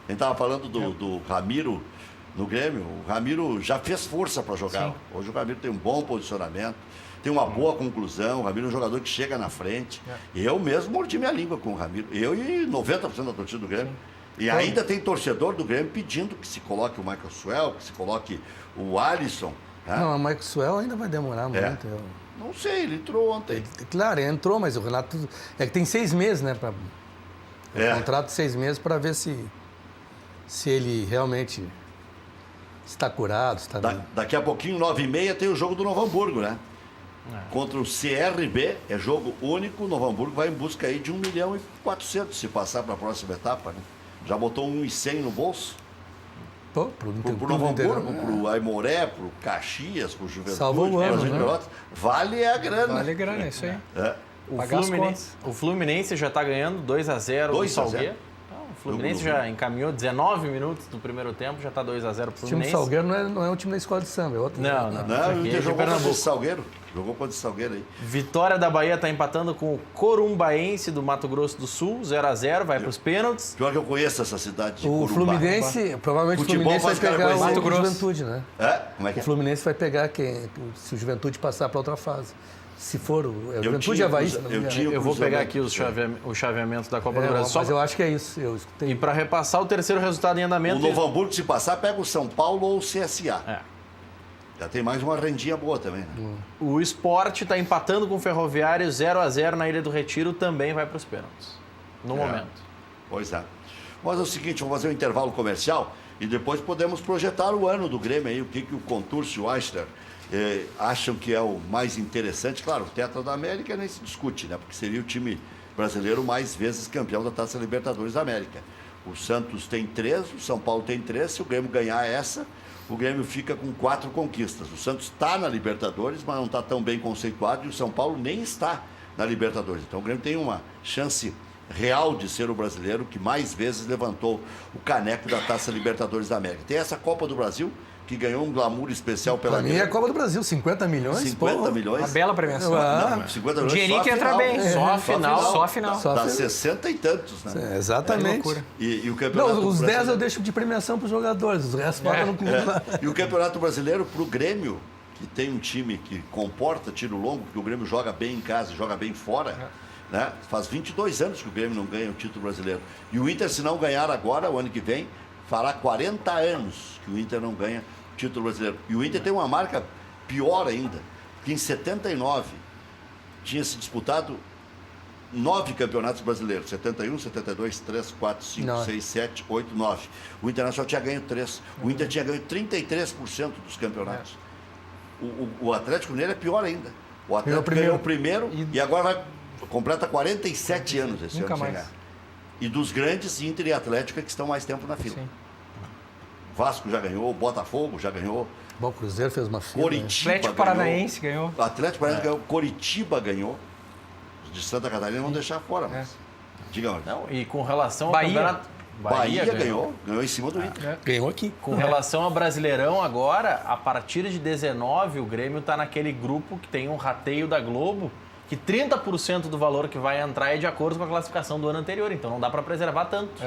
A gente estava falando do Ramiro no Grêmio. O Ramiro já fez força para jogar. Sim. Hoje o Ramiro tem um bom posicionamento, tem uma boa conclusão. O Ramiro é um jogador que chega na frente. Eu mesmo mordi minha língua com o Ramiro. Eu e 90% da torcida do Grêmio. Sim. E ainda tem torcedor do Grêmio pedindo que se coloque o Michael Suel, que se coloque o Alisson. Né? Não, o Michael Suel ainda vai demorar muito. Não sei, ele entrou ontem. Claro, ele entrou, mas o Renato... É que tem 6 meses, né? Contrato de 6 meses para ver se ele realmente está curado, está bem. Daqui a pouquinho, 9h30, tem o jogo do Novo Hamburgo, né? Contra o CRB, é jogo único. O Novo Hamburgo vai em busca aí de 1.400.000 se passar para a próxima etapa, né? Já botou 1.100 no bolso? Pro Novo Hamburgo, pro Aimoré, pro Caxias, pro Juventude. Salvou o ano, né? Vale a grana. Vale a grana, é isso aí. O Fluminense já está ganhando 2-0 do Salgueiro. O Fluminense já encaminhou 19 minutos do primeiro tempo, já está 2-0 pro Fluminense. O time do Salgueiro não é um time da escola de samba, é outro. Não, o Inter jogou contra o Salgueiro. Jogou contra o Salgueiro aí. Vitória da Bahia está empatando com o Corumbaense do Mato Grosso do Sul, 0-0, vai para os pênaltis. Pior que eu conheço essa cidade de O Fluminense, provavelmente o Fluminense vai pegar o Juventude, né? Como é que é? O Fluminense vai pegar se o Juventude passar para outra fase. Se for o Juventude e Havaí, se não me engano. Eu vou pegar aqui o chaveamento da Copa do Brasil. Mas eu acho que é isso. Eu escutei. E para repassar o terceiro resultado em andamento... O Novo Hamburgo, se passar, pega o São Paulo ou o CSA. Já tem mais uma rendinha boa também, né? O Sport está empatando com o Ferroviário 0-0 na Ilha do Retiro, também vai para os pênaltis. No momento. Pois é. Mas é o seguinte, vamos fazer um intervalo comercial e depois podemos projetar o ano do Grêmio aí, o que o Contursi e o Eichler acham que é o mais interessante. Claro, o Tetra da América nem se discute, né? Porque seria o time brasileiro mais vezes campeão da Taça Libertadores da América. O Santos tem 3, o São Paulo tem 3. Se o Grêmio ganhar essa, o Grêmio fica com 4 conquistas. O Santos está na Libertadores, mas não está tão bem conceituado, e o São Paulo nem está na Libertadores. Então o Grêmio tem uma chance real de ser o brasileiro que mais vezes levantou o caneco da Taça Libertadores da América. Tem essa Copa do Brasil, que ganhou um glamour especial pela... Para mim é a Copa do Brasil, 50 milhões. 50 milhões. Uma bela premiação. 50 milhões. O dinheirinho que entra bem. Só a final. Só a final. Dá 60 e tantos, né? Exatamente. E o campeonato Não, os 10 brasileiro... eu deixo de premiação para os jogadores, os restos botam no clube lá. E o Campeonato Brasileiro para o Grêmio, que tem um time que comporta tiro longo, porque o Grêmio joga bem em casa e joga bem fora, né? Faz 22 anos que o Grêmio não ganha o título brasileiro. E o Inter, se não ganhar agora, o ano que vem, fará 40 anos que o Inter não ganha título brasileiro. E o Inter tem uma marca pior ainda, que em 79 tinha se disputado 9 campeonatos brasileiros. 71, 72, 3, 4, 5, 6, 7, 8, 9. O Internacional tinha ganho 3. O Inter tinha ganho 33% dos campeonatos. O Atlético Mineiro é pior ainda. O Atlético ganhou o primeiro e agora completa 47 anos esse ano. Mais. E dos grandes, Inter e Atlético é que estão mais tempo na fila. Sim. Vasco já ganhou, Botafogo já ganhou. Bom, o Cruzeiro fez uma fila. Coritiba Atlético Paranaense ganhou. O Atlético Paranaense ganhou, Coritiba ganhou. Os de Santa Catarina vão deixar fora, mas... Diga onde. Não, e com relação ao Bahia. campeonato... Bahia ganhou em cima do Inter. Ganhou aqui. Com relação ao Brasileirão agora, a partir de 19, o Grêmio está naquele grupo que tem um rateio da Globo, que 30% do valor que vai entrar é de acordo com a classificação do ano anterior. Então não dá para preservar tanto.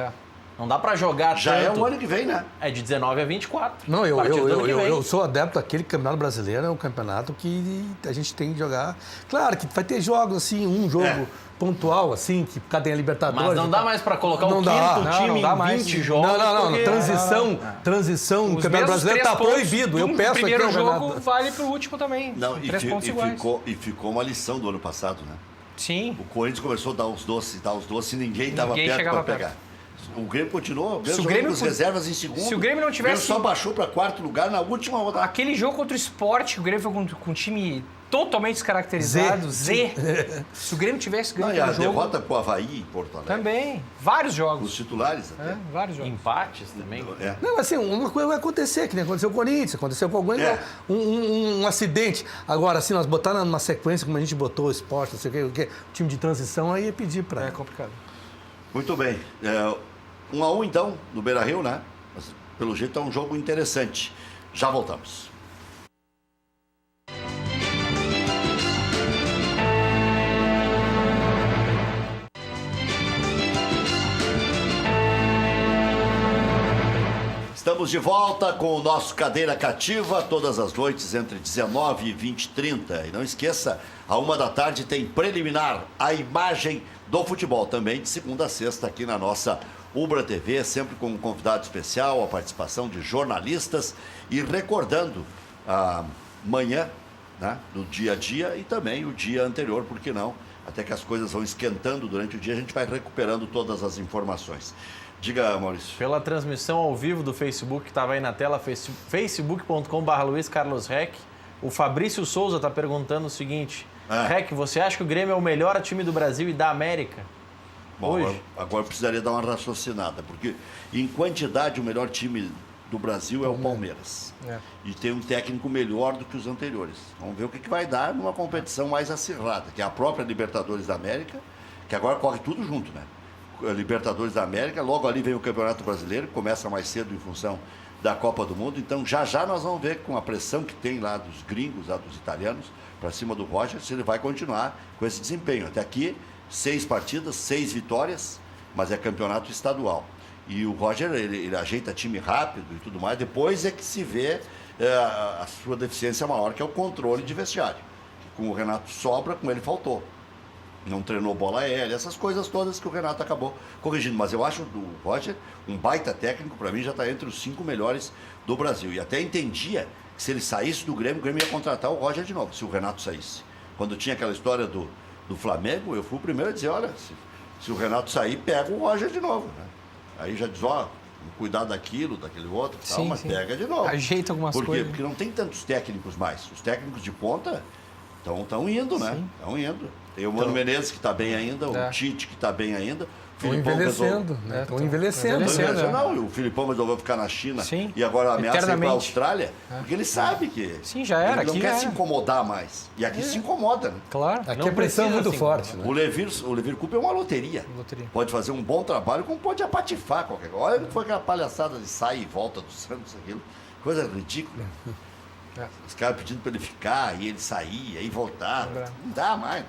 Não dá para jogar Já tanto. Já é o ano que vem, né? É de 19 a 24. Não, eu sou adepto daquele campeonato brasileiro, é um campeonato que a gente tem que jogar. Claro que vai ter jogos assim, um jogo pontual, assim, que cadê a Libertadores. Mas não dá mais para colocar o quinto time em 20 jogos. Não. Transição, o campeonato brasileiro está proibido. Eu peço aqui. O primeiro jogo vale para o último também. Não, 3 pontos iguais. Ficou uma lição do ano passado, né? Sim. O Corinthians começou a dar os doces e ninguém estava perto para pegar. O Grêmio continuou, mesmo jogando com as reservas em segundo. Se o Grêmio não tivesse... O Grêmio só baixou para 4º lugar na última rodada. Aquele jogo contra o Sport, o Grêmio foi com um time totalmente descaracterizado, Z. Se o Grêmio tivesse ganho e a jogo... derrota para o Havaí em Porto Alegre. Também. Vários jogos. Os titulares até. Vários jogos. Empates também. Não, assim, uma coisa vai acontecer, que nem aconteceu com o Corinthians, aconteceu com algum um acidente. Agora, assim, nós botar numa sequência, como a gente botou o Sport, não sei o que, o time de transição, aí ia pedir para... É complicado. Muito bem. 1-1 então, no Beira-Rio, né? Mas, pelo jeito é um jogo interessante. Já voltamos. Estamos de volta com o nosso Cadeira Cativa, todas as noites entre 19 e 20h30. E não esqueça, à 13h tem preliminar, a imagem do futebol, também de segunda a sexta aqui na nossa Ubra TV, sempre com um convidado especial, a participação de jornalistas e recordando a manhã, né, do dia a dia e também o dia anterior, por que não? Até que as coisas vão esquentando durante o dia, a gente vai recuperando todas as informações. Diga, Maurício. Pela transmissão ao vivo do Facebook, que estava aí na tela, facebook.com/LuizCarlosRec, o Fabrício Souza está perguntando o seguinte: Rec, você acha que o Grêmio é o melhor time do Brasil e da América? Bom, hoje? agora eu precisaria dar uma raciocinada, porque em quantidade o melhor time do Brasil é o Palmeiras. E tem um técnico melhor do que os anteriores. Vamos ver o que vai dar numa competição mais acirrada, que é a própria Libertadores da América, que agora corre tudo junto, né? Libertadores da América, logo ali vem o Campeonato Brasileiro, que começa mais cedo em função da Copa do Mundo. Então já nós vamos ver, com a pressão que tem lá dos gringos, lá dos italianos, para cima do Roger, se ele vai continuar com esse desempenho. Até aqui, 6 partidas, 6 vitórias, mas é campeonato estadual. E o Roger, ele ajeita time rápido e tudo mais, depois é que se vê a sua deficiência maior, que é o controle de vestiário. Com o Renato sobra, com ele faltou. Não treinou bola aérea, essas coisas todas que o Renato acabou corrigindo. Mas eu acho o Roger um baita técnico, para mim já está entre os 5 melhores do Brasil. E até entendia que se ele saísse do Grêmio, o Grêmio ia contratar o Roger de novo, se o Renato saísse. Quando tinha aquela história do Flamengo, eu fui o primeiro a dizer, olha, se o Renato sair, pega o Roger de novo. Né? Aí já diz, ó, cuidar daquilo, daquele outro, tal, Sim, mas sim. pega de novo. Ajeita algumas Por quê? coisas. Porque não tem tantos técnicos mais. Os técnicos de ponta estão indo, né? Estão indo. Tem o Mano Menezes, que está bem ainda, o Tite, que está bem ainda. Estão envelhecendo, né? Estão envelhecendo. Não, e o Filipão resolveu ficar na China. Sim. E agora ameaça ir para a Eternamente. Austrália, porque ele sabe que Sim, já era, ele não aqui quer já se era. incomodar mais. E aqui se incomoda, né? Claro. Aqui Não a pressão é precisa muito assim, forte, né? O Levir Coupe é uma loteria. Loteria. Pode fazer um bom trabalho, como pode apatifar qualquer coisa. Olha que foi aquela palhaçada de sair e volta do Santos, aquilo. Coisa ridícula. Os caras pedindo para ele ficar, e ele sair, aí voltar. Não dá mais, né?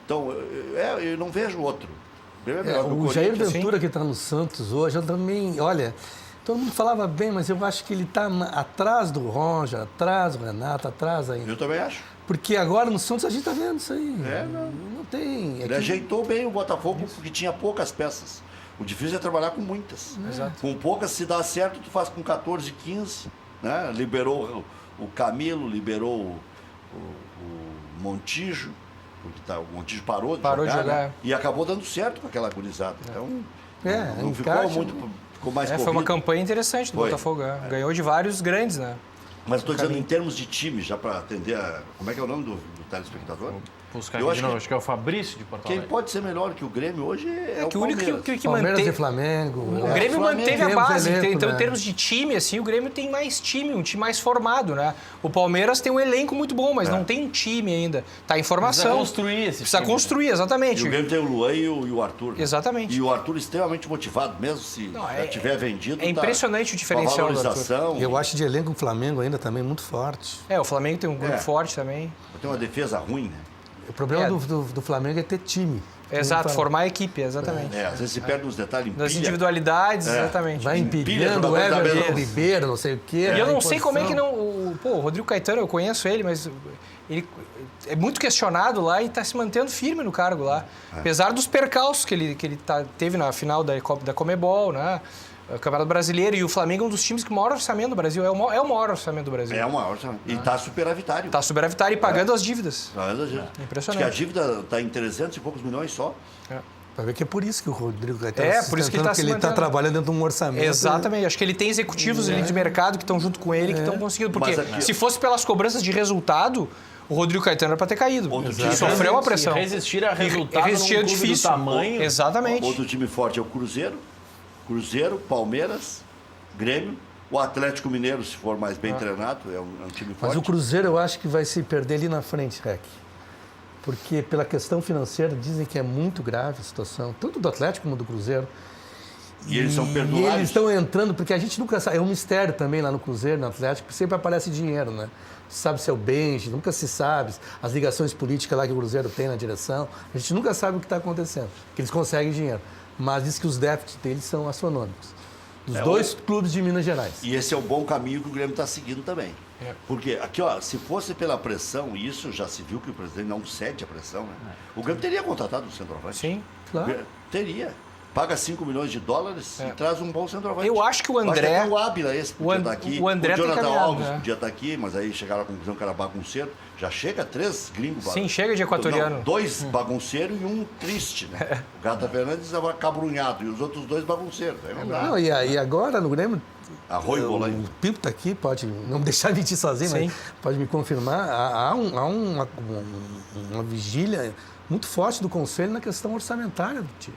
Então, eu não vejo outro. O Jair Ventura, que está no Santos hoje, eu também, olha, todo mundo falava bem, mas eu acho que ele está atrás do Roger, atrás do Renato, atrás ainda. Eu também acho. Porque agora no Santos a gente está vendo isso aí. Não tem. Ele ajeitou bem o Botafogo, porque tinha poucas peças. O difícil é trabalhar com muitas. Exato. Com poucas, se dá certo, tu faz com 14, 15. Né? Liberou o Camilo, liberou o Montijo. Porque o Montijo parou de jogar. Né? E acabou dando certo com aquela gurizada. Então, não ficou muito. Ficou mais corrido. Foi uma campanha interessante do Botafogo. Ganhou de vários grandes, né? Mas estou dizendo em termos de time, já para atender a. Como é que é o nome do telespectador? Buscar aqui de novo, acho que é o Fabrício de Porto Alegre. Quem pode ser melhor que o Grêmio hoje é o que o único Palmeiras. que Palmeiras manteve... e Flamengo. O Grêmio manteve a base. Elenco, Então, né? em termos de time, assim, o Grêmio tem mais time, um time mais formado, né? O Palmeiras tem um elenco muito bom, mas não tem um time ainda. Tá em formação. Precisa construir esse Precisa time. construir, exatamente. E o Grêmio tem o Luan e o Arthur. Né? Exatamente. E o Arthur extremamente motivado, mesmo se já tiver vendido. É impressionante o diferencial do Arthur. Eu acho de elenco o Flamengo ainda também muito forte. O Flamengo tem um grupo forte também. Tem uma defesa ruim, né? O problema do Flamengo é ter time. Exato, formar a equipe, exatamente. Às vezes se perde uns detalhes. Das individualidades, exatamente. Vai empilhando o Everton Ribeiro, não sei o quê. E eu não sei como é que não... o Rodrigo Caetano, eu conheço ele, mas ele é muito questionado lá e está se mantendo firme no cargo lá. Apesar dos percalços que ele teve na final da Comebol, né? O Campeonato Brasileiro, e o Flamengo é um dos times com o maior orçamento do Brasil. É o maior orçamento do Brasil. É o maior orçamento. E está superavitário. Está superavitário e pagando as dívidas. Impressionante. Impressionante. Acho que a dívida está em 300 e poucos milhões só. Vai ver que é por isso que o Rodrigo Caetano por isso que ele está trabalhando dentro de um orçamento. Exatamente. Acho que ele tem executivos ali de mercado que estão junto com ele, que estão conseguindo. Porque se fosse pelas cobranças de resultado, o Rodrigo Caetano era para ter caído. Ele sofreu uma pressão. Resistir a resultado resistir num é clube difícil. do tamanho. Exatamente. Outro time forte é o Cruzeiro, Palmeiras, Grêmio. O Atlético Mineiro, se for mais bem treinado, é um time forte. Mas o Cruzeiro eu acho que vai se perder ali na frente, Rec. Porque pela questão financeira dizem que é muito grave a situação, tanto do Atlético como do Cruzeiro. E eles são E perdulários. eles estão entrando, porque a gente nunca sabe. É um mistério também lá no Cruzeiro, no Atlético, sempre aparece dinheiro, né? Sabe se é o Benji, nunca se sabe. As ligações políticas lá que o Cruzeiro tem na direção. A gente nunca sabe o que está acontecendo, que eles conseguem dinheiro. Mas diz que os déficits deles são astronômicos. Dos dois clubes de Minas Gerais. E esse é o bom caminho que o Grêmio está seguindo também. É. Porque aqui, ó, se fosse pela pressão, e isso já se viu que o presidente não cede a pressão, né? O Grêmio teria contratado um centroavante. Sim. Claro. Teria. Paga 5 milhões de dólares e traz um bom centroavante. Eu acho que o André- Mas até o Ávila esse podia estar aqui. o André tem Jonathan caminhado, Alves né? podia estar aqui, mas aí chegaram à conclusão que era bagunceiro. Já chega 3 gringos. Sim, chega de equatoriano. Não, 2 bagunceiros e um triste, né? O Gata Fernandes estava cabrunhado e os outros 2 bagunceiros. Aí não dá. Não, e agora no Grêmio, Arroio e Bolanho. o Pipo está aqui, pode não me deixar mentir sozinho, Sim. mas pode me confirmar. Há uma vigília muito forte do Conselho na questão orçamentária do time.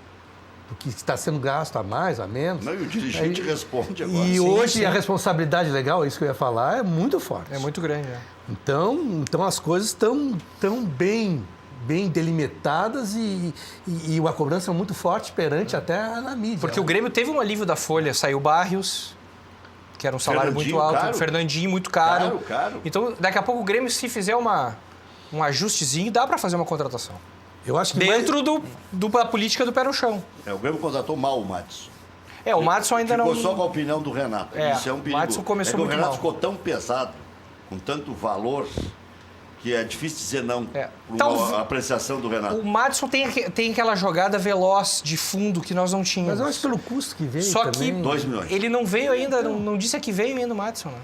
Do que está sendo gasto a mais, a menos. Não, e o dirigente responde agora. E Sim, hoje sim. a responsabilidade legal, é isso que eu ia falar, é muito forte. É muito grande, né? Então as coisas estão tão bem delimitadas e uma cobrança muito forte perante até na mídia. Porque o Grêmio teve um alívio da folha, saiu Barrios, que era um salário muito Fernandinho, alto, caro. Fernandinho muito caro. Caro. Então, daqui a pouco o Grêmio, se fizer um ajustezinho, dá para fazer uma contratação. Eu acho que Dentro da política do pé no chão. O Grêmio contratou mal o Madison. O Madison ainda Ficou não... só com a opinião do Renato. É, Isso é um perigo. o Madison começou que o muito Renato mal. ficou tão pesado, com tanto valor, que é difícil dizer não É. para uma apreciação do Renato. O Madison tem aquela jogada veloz de fundo que nós não tínhamos. Mas eu acho pelo custo que veio Só também. que 2 milhões. ele não veio ainda, não disse que veio ainda o Madison, né?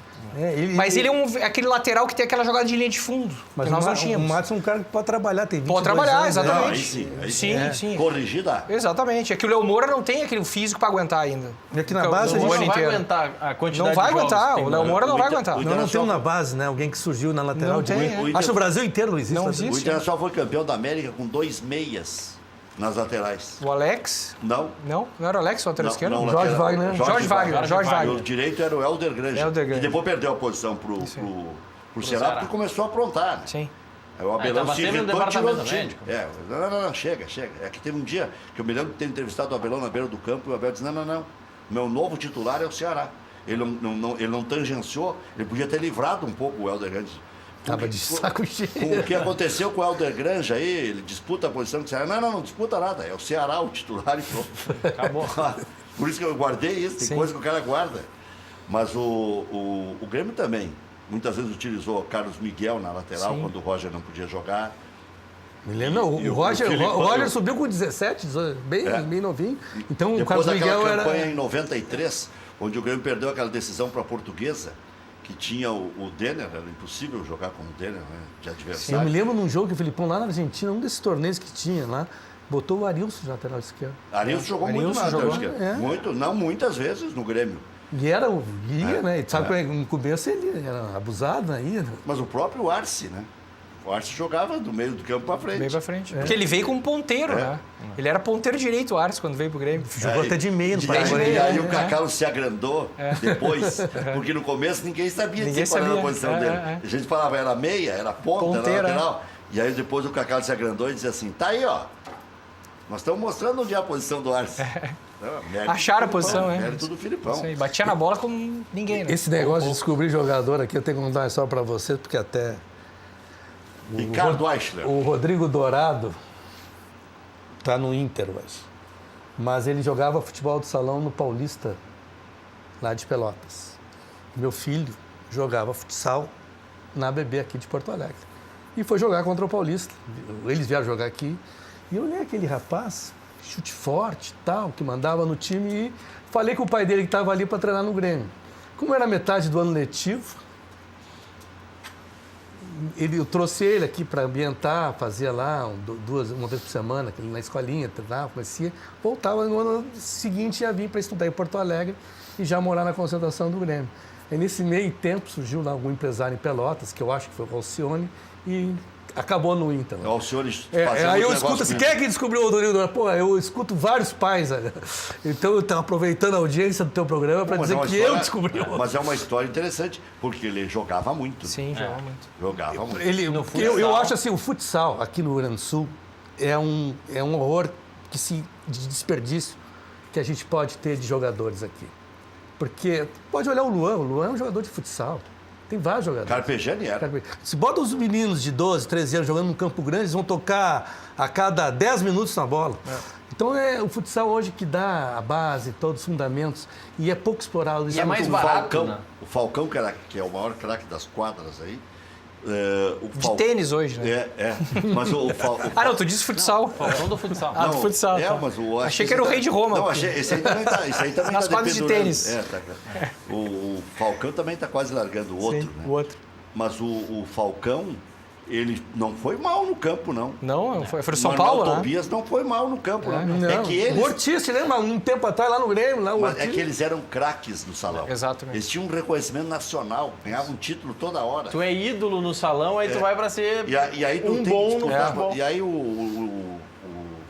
Mas ele ele é aquele lateral que tem aquela jogada de linha de fundo, Mas que nós não o tínhamos. Madison é um cara que pode trabalhar, tem 22 Pode trabalhar, anos, né? Não, exatamente. aí sim, aí sim, sim. sim. Corrigir dá. Exatamente. É que o Léo Moura não tem aquele físico para aguentar ainda. E aqui na Porque base o a gente ano não vai inteiro. aguentar a quantidade Não vai de jogos aguentar, que tem o no Léo Moura não O vai Inter- aguentar. o Não, não Internacional- temos na base, né? Alguém que surgiu na lateral Não de tem, Acho é. que o Brasil inteiro não existe. Não né? existe. O Internacional foi campeão da América com 2 meias nas laterais. O Alex? Não. Não era o Alex, o lateral esquerdo? não, Jorge lateral. Wagner. Jorge Wagner. E o direito era o Helder Granja, Helder que Granja. depois perdeu a posição pro Ceará, Ceará. porque começou a aprontar. Né? Sim. Aí o Abelão tava se sempre no irritou e tirou do departamento time. médico. Não, chega. É que teve um dia que eu me lembro de ter entrevistado o Abelão na beira do campo e o Abel disse, não. Meu novo titular é o Ceará. Ele não tangenciou, ele podia ter livrado um pouco o Helder Granja. Tava de saco cheio. Com o que aconteceu com o Helder Granja aí, ele disputa a posição do Ceará. Não disputa nada. É o Ceará o titular e pronto. Acabou. Por isso que eu guardei isso, tem Sim. coisa que o cara guarda. Mas o Grêmio também, muitas vezes utilizou o Carlos Miguel na lateral, Sim. quando o Roger não podia jogar. Me lembro, não, E o o Roger, Filipão- o Roger subiu com 17, 18, bem novinho. Então o Depois Carlos daquela Miguel campanha era... em 93, onde o Grêmio perdeu aquela decisão para a Portuguesa, que tinha o Denner, era impossível jogar com o Denner, né, de Eu me adversário. lembro num jogo que o Filipão lá na Argentina, um desses torneios que tinha lá, botou o Arilson de lateral esquerdo. Arilson jogou muito Arilson na lateral jogou, esquerda. é. Muito, não muitas vezes no Grêmio. E era o guia, né? E sabe É. que no começo ele era abusado aí. Mas o próprio Arce, né? O Arce jogava do meio do campo para frente. Bem pra frente. Porque ele veio como ponteiro, né? Ele era ponteiro direito, o Arce, quando veio pro Grêmio. Jogou até de meia no E Paraguai. aí, meia, o Cacau se agrandou depois, porque no começo ninguém sabia Ninguém qual era a sabia. posição É, dele. é. A gente falava, era meia, era ponta, Ponteira, era lateral. E aí depois o Cacau se agrandou e disse assim, tá aí, ó. Nós estamos mostrando onde é a posição do Arce. Não, mérito Acharam a do posição, Filipão, é. Mérito do Filipão. Isso aí, batia na bola como ninguém, né? Esse negócio de descobrir jogador aqui, eu tenho que contar uma história pra vocês, porque até Ricardo Eichler. o Rodrigo Dourado tá no Inter hoje. Mas ele jogava futebol de salão no Paulista, lá de Pelotas. Meu filho jogava futsal na ABB aqui de Porto Alegre. E foi jogar contra o Paulista. Eles vieram jogar aqui. E eu olhei aquele rapaz, chute forte e tal, que mandava no time e falei com o pai dele que estava ali para treinar no Grêmio. Como era metade do ano letivo, eu trouxe ele aqui para ambientar, fazia lá uma vez por semana, na escolinha, treinava, conhecia. Voltava no ano seguinte ia vir para estudar em Porto Alegre e já morar na concentração do Grêmio. E nesse meio tempo surgiu lá algum empresário em Pelotas, que eu acho que foi o Alcione, e acabou no Inter. Ó, os senhores Aí eu escuto assim, quem é que descobriu o Rodrigo Dourado? Pô, eu escuto vários pais. Né? Então eu estou aproveitando a audiência do teu programa para dizer que eu descobri. Mas é uma história interessante, porque ele jogava muito. Sim, jogava muito. Jogava muito. Eu acho assim, o futsal aqui no Rio Grande do Sul é um horror de desperdício. que a gente pode ter de jogadores aqui. Porque pode olhar o Luan é um jogador de futsal. Tem vários jogadores. Carpegiani era. Se bota os meninos de 12, 13 anos jogando no Campo Grande, eles vão tocar a cada 10 minutos na bola. Então é o futsal hoje que dá a base, todos os fundamentos, e é pouco explorado. E é mais O barato, Falcão, né? o Falcão, que é o maior craque das quadras aí. De tênis hoje, né? Mas o Ah, não, tu disse futsal. Falcão do futsal. Ah, do futsal. tá. Mas Achei que era o rei de Roma. Não, esse aí também tá. Esse aí também Nas tá quadras de dependurando. tênis. O Falcão também está quase largando o outro, Sim, né? o outro. Mas o Falcão, ele não foi mal no campo, não. Não, foi do São Manuel Paulo, né? Tobias não foi mal no campo, não. Não, É que eles... O Ortiz, você lembra? Um tempo atrás, lá no Grêmio, lá o Mas Ortiz. é que eles eram craques no salão. Exatamente. Eles tinham um reconhecimento nacional, ganhavam um título toda hora. Tu é ídolo no salão, aí tu vai pra ser E aí tu um tem bom que no disputar. futebol. E aí o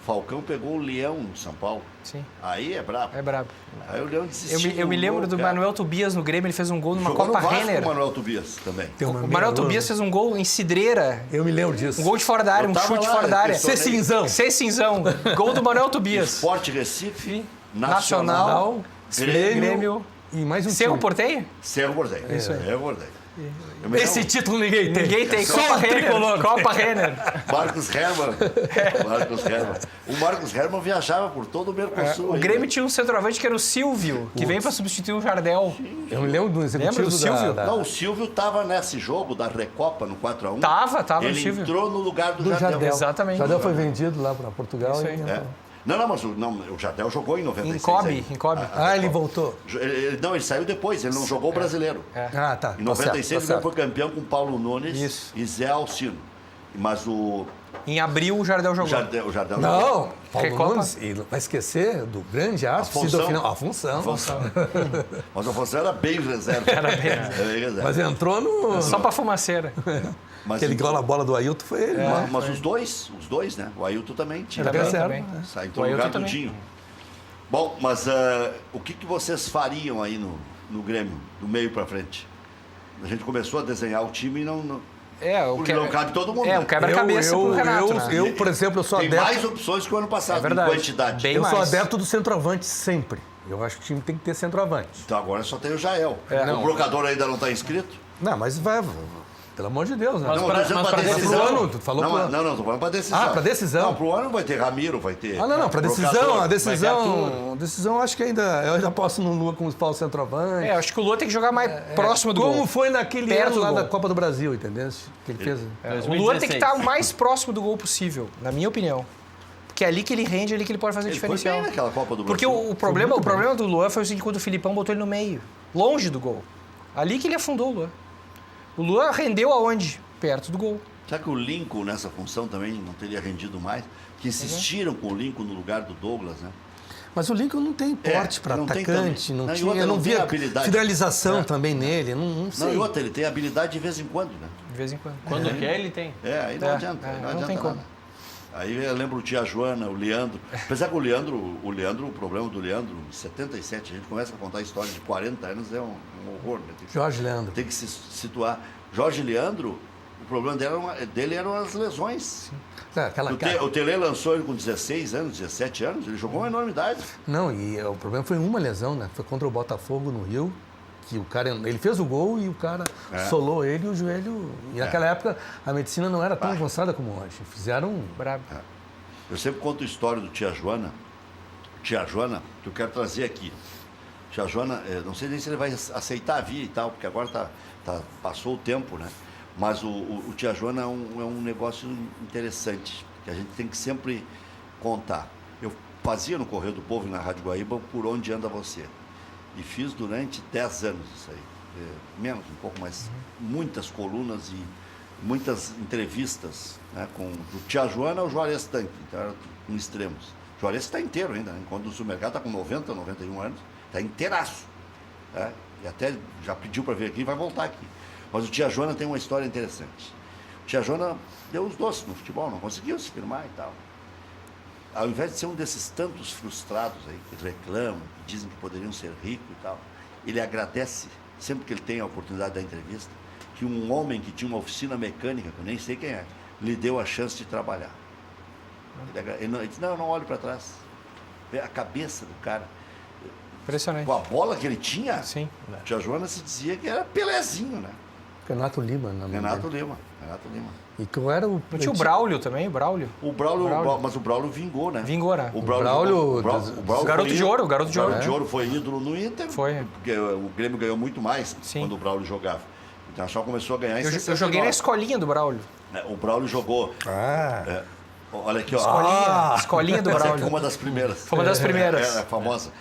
Falcão pegou o Leão no São Paulo. Sim, Aí é brabo. é brabo. Aí o Leão desistiu. Eu me lembro do Manuel Tobias no Grêmio, ele fez um gol numa Jogou Copa no Vasco Renner. o Manuel Tobias também. Tem uma O Manuel meia Tobias lua. fez um gol em Cidreira. Eu me lembro disso. Um gol de fora da área, Eu um tava chute lá, fora da área. eu Ser cinzão. Ser cinzão. Gol do Manuel Tobias. Esporte Recife, Nacional, Nacional, Grêmio. E mais um Cerro time. Porteio? Cerro Bordeio. Isso aí. Cerro Bordeio. Eu me Esse lembro, título ninguém tem. Ninguém tem. Só Copa o Renner. tricolor. Copa Renner. Marcos Hermann. Marcos Hermann. O Marcos Hermann viajava por todo o Mercosul. O aí, Grêmio né? tinha um centroavante que era o Silvio, que veio pra substituir o Jardel. Eu me lembro do executivo Lembra do Silvio? Não, o Silvio estava nesse jogo da Recopa no 4x1. Tava no Ele Silvio. entrou no lugar do do Jardel. Jardel. Exatamente. O Jardel foi vendido lá para Portugal. Isso e aí. É. Não, mas o Jardel jogou em 96. Em Kobe, aí. em Kobe. Ah, ele voltou. Ele saiu depois, ele não jogou o brasileiro. Ah, tá. Em Tá 96 certo, ele tá foi campeão com Paulo Nunes Isso. e Zé Alcino. Mas o Em abril o Jardel jogou. Jardel jogou. Não, Paulo Recopa. Nunes, e vai esquecer do grande árbitro, Afonso. do final. Afonso. Mas o Afonso era bem reserva. Era bem reserva. Mas entrou no... Só pra fumaceira. Mas, Aquele gol na bola do Ailton foi ele. né? mas os dois, né? O Ailton também tinha. Era reserva. também. né? Sai O no Ailton lugar do também. Dinho. Bom, mas o que vocês fariam aí no Grêmio, do meio pra frente? A gente começou a desenhar o time e não porque não cabe todo mundo. É, né? o quebra-cabeça pro Renato, né? eu, por exemplo, eu sou Tem adepto... mais opções que o ano passado, É verdade. em quantidade. Bem Eu sou mais. adepto do centroavante sempre. Eu acho que o time tem que ter centroavante. Então agora só tem o Jael. não. O brocador ainda não está inscrito? Não, mas vai... Pelo amor de Deus, né? Mas Não, pra- tô dizendo mas pra pra decisão. pro ano, tu falou não, pro ano. Não, tô falando pra decisão. Ah, pra decisão. Não, pro ano vai ter Ramiro, vai ter... Ah, não, para decisão, brocador, a vai ter decisão, eu acho que eu ainda posso no Lua com os falsos centroavante. É, acho que o Lua tem que jogar mais próximo do Como gol. foi naquele Perto ano do lá gol. da Copa do Brasil, entendeu? Que ele fez. O Lua tem que estar o mais próximo do gol possível, na minha opinião. Porque é ali que ele rende, é ali que ele pode fazer Ele foi diferencial. bem naquela Copa do Porque Brasil. o problema do Luan foi o seguinte, quando o Filipão botou ele no meio, longe do gol. Ali que ele afundou o Luan. O Luan rendeu aonde? Perto do gol. Será que o Lincoln nessa função também não teria rendido mais? Que insistiram com o Lincoln no lugar do Douglas, né? Mas o Lincoln não tem porte para não tem atacante, também. não Não, e tinha, outra, eu não não tem via habilidade. finalização É. também nele, não sei. Não, e outra, ele tem habilidade de vez em quando, né? De vez em quando. Quando quer, ele tem. Aí não adianta, não não adianta tem nada. como. Aí eu lembro o Tia Joana, o Leandro. Apesar que o Leandro, o problema do Leandro, em 77, a gente começa a contar a história de 40 anos, é um horror, né? Jorge Leandro. Tem que se situar. Jorge Leandro, o problema dele eram as lesões. Aquela O Tele lançou ele com 16 anos, 17 anos, ele jogou uma enormidade. Não, e o problema foi uma lesão, né? Foi contra o Botafogo no Rio, que o cara, ele fez o gol e o cara solou ele e o joelho. E naquela época a medicina não era tão avançada como hoje. Fizeram Brabo. Eu sempre conto a história do Tia Joana, que eu quero trazer aqui. Tia Joana, não sei nem se ele vai aceitar vir e tal, porque agora passou o tempo, né? Mas o Tia Joana é um negócio interessante, que a gente tem que sempre contar. Eu fazia no Correio do Povo e na Rádio Guaíba Por Onde Anda Você. E fiz durante 10 anos isso aí. Menos, um pouco mais. Muitas colunas e muitas entrevistas, né, do Tia Joana ao Juarez Tanque, então era em extremos. O Juarez está inteiro ainda, né? Enquanto o supermercado está com 90, 91 anos, está inteiraço. Né? E até já pediu para vir aqui e vai voltar aqui. Mas o Tia Joana tem uma história interessante. O Tia Joana deu os doces no futebol, não conseguiu se firmar e tal. Ao invés de ser um desses tantos frustrados aí, que reclamam, que dizem que poderiam ser ricos e tal, ele agradece, sempre que ele tem a oportunidade da entrevista, que um homem que tinha uma oficina mecânica, que eu nem sei quem é, lhe deu a chance de trabalhar. Ele disse, não, eu não olho para trás. Vê a cabeça do cara. Impressionante. Com a bola que ele tinha, Sim. o Tia Joana se dizia que era Pelezinho, né? Renato Lima. Na Renato Lima. E que eu era o... Não tinha o Braulio também, o Braulio. O Braulio, mas o Braulio vingou, né? Vingou, né? O Braulio- Garoto de ouro, garoto de O ouro. Garoto de Ouro foi ídolo no Inter. Foi. Porque o Grêmio ganhou muito mais Sim. quando o Braulio jogava. O Internacional começou a ganhar em Eu 69. joguei na escolinha do Braulio. O Braulio jogou. Olha aqui, ó. Escolinha do Essa Braulio. foi uma das primeiras. Foi uma das primeiras. Era famosa.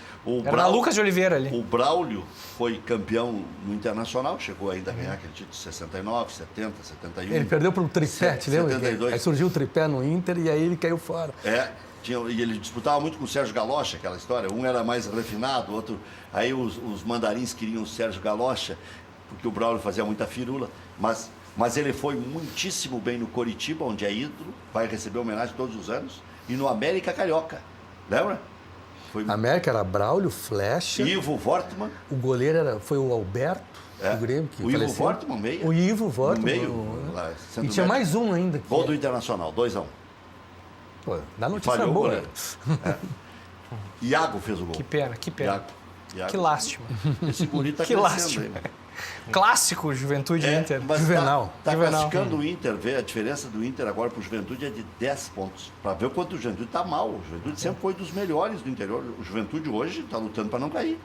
Era na Lucas de Oliveira ali. O Braulio foi campeão no Internacional, chegou ainda a ganhar aquele título de 69, 70, 71. Ele perdeu para o tripé, te lembra? 72. Aí surgiu o tripé no Inter e aí ele caiu fora. E ele disputava muito com o Sérgio Galocha, aquela história. Um era mais refinado, o outro... Aí os mandarins queriam o Sérgio Galocha, porque o Braulio fazia muita firula. Mas ele foi muitíssimo bem no Coritiba, onde é ídolo, vai receber homenagem todos os anos. E no América Carioca, lembra? A América era Braulio, Flecha. Ivo Wortmann. O goleiro foi o Alberto, do Grêmio, que O Ivo faleceu. Wortmann, meia. O Ivo Wortmann. No meio, lá, E centro tinha médio. mais um ainda. Que Gol do Internacional, 2-1. Pô, dá notícia Falhou o boa. goleiro. Iago fez o gol. Que pena, que pena. Iago. Que lástima. Esse guri tá Que crescendo lástima. aí, né? Clássico Juventude Inter. Mas Juvenal. Tá Juvenal. classificando o Inter, vê a diferença do Inter agora pro Juventude é de 10 pontos. Para ver o quanto o Juventude tá mal. O Juventude sempre foi dos melhores do interior. O Juventude hoje tá lutando para não cair.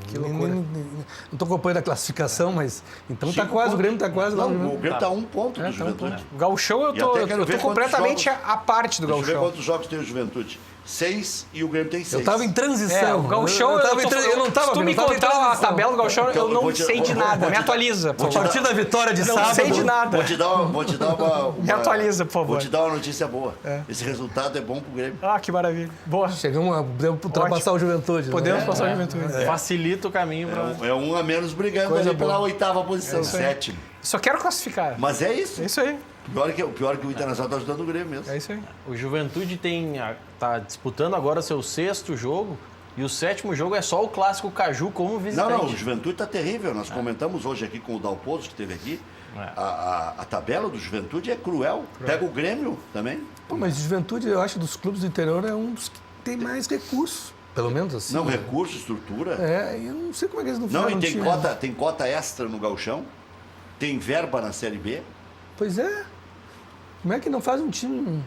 Que loucura. Não estou acompanhando a classificação, mas então tá 5 quase, pontos. o Grêmio tá quase lá. Não, o Grêmio tá 1 ponto do Tá um Juventude. ponto. O Gauchão eu E tô, até quero eu ver tô quantos completamente jogos- à parte do Deixa eu ver Gauchão. quantos jogos tem o Juventude. 6 e o Grêmio tem 6. Eu estava em transição. É, o Gauchão, eu eu não estava. Se tu me contar a tabela do Gauchão, Então, eu não vou te- sei de vou- nada. vou Me te- atualiza, por vou te A favor. partir da vitória de Não sábado. sei de nada. Vou te dar uma Me atualiza, por favor. Vou te dar uma notícia boa. Esse resultado é bom pro Grêmio. Ah, que maravilha. Boa. Chegamos a podemos ultrapassar o Juventude. né? Podemos passar o Juventude. Facilita o caminho para... É um a menos brigando Coisa ali pela boa. 8ª posição, É isso aí. 7º. Só quero classificar. Mas é isso. É isso aí. Pior que o Internacional tá ajudando o Grêmio mesmo. É isso aí. O Juventude tá disputando agora seu 6º jogo e o 7º jogo é só o clássico Caju como visitante. Não, o Juventude tá terrível. Nós comentamos hoje aqui com o Dalpozo, que esteve aqui. A tabela do Juventude é cruel. Pega o Grêmio também. Pô, mas Juventude, eu acho, dos clubes do interior é um dos que tem mais recursos. Pelo menos assim. Não, né? recurso, estrutura. Eu não sei como é que eles não Não, fizeram e time. tem cota extra no Gauchão. Tem verba na Série B. Pois é. Como é que não faz um time...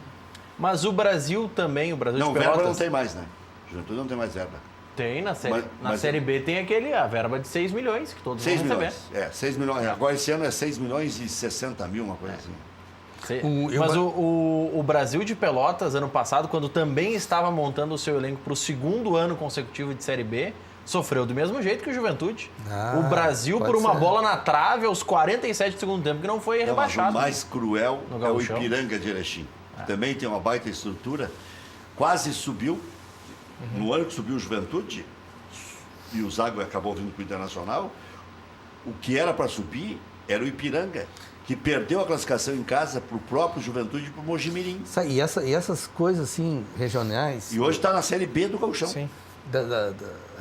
Mas o Brasil também, o Brasil Não, de verba Pelotas... não tem mais, né? Juventude não tem mais verba. Tem na Série, Mas- Série B tem a verba de 6 milhões que todos 6 vão receber. milhões. 6 milhões. Agora esse ano é 6 milhões e 60 mil, uma coisa assim. Mas o Brasil de Pelotas, ano passado, quando também estava montando o seu elenco para o 2º ano consecutivo de Série B, sofreu do mesmo jeito que o Juventude. Ah, O Brasil, pode por uma ser. bola na trave aos 47 do segundo tempo, que não foi Não, mas rebaixado. o mais cruel No é o Gauchão. Ipiranga de Erechim. Também tem uma baita estrutura. Quase subiu. No ano que subiu o Juventude, e o Zago acabou vindo para o Internacional, o que era para subir era o Ipiranga, que perdeu a classificação em casa para o próprio Juventude e para o Mojimirim. E essas coisas assim, regionais, E hoje está na Série B do Gauchão. Sim. da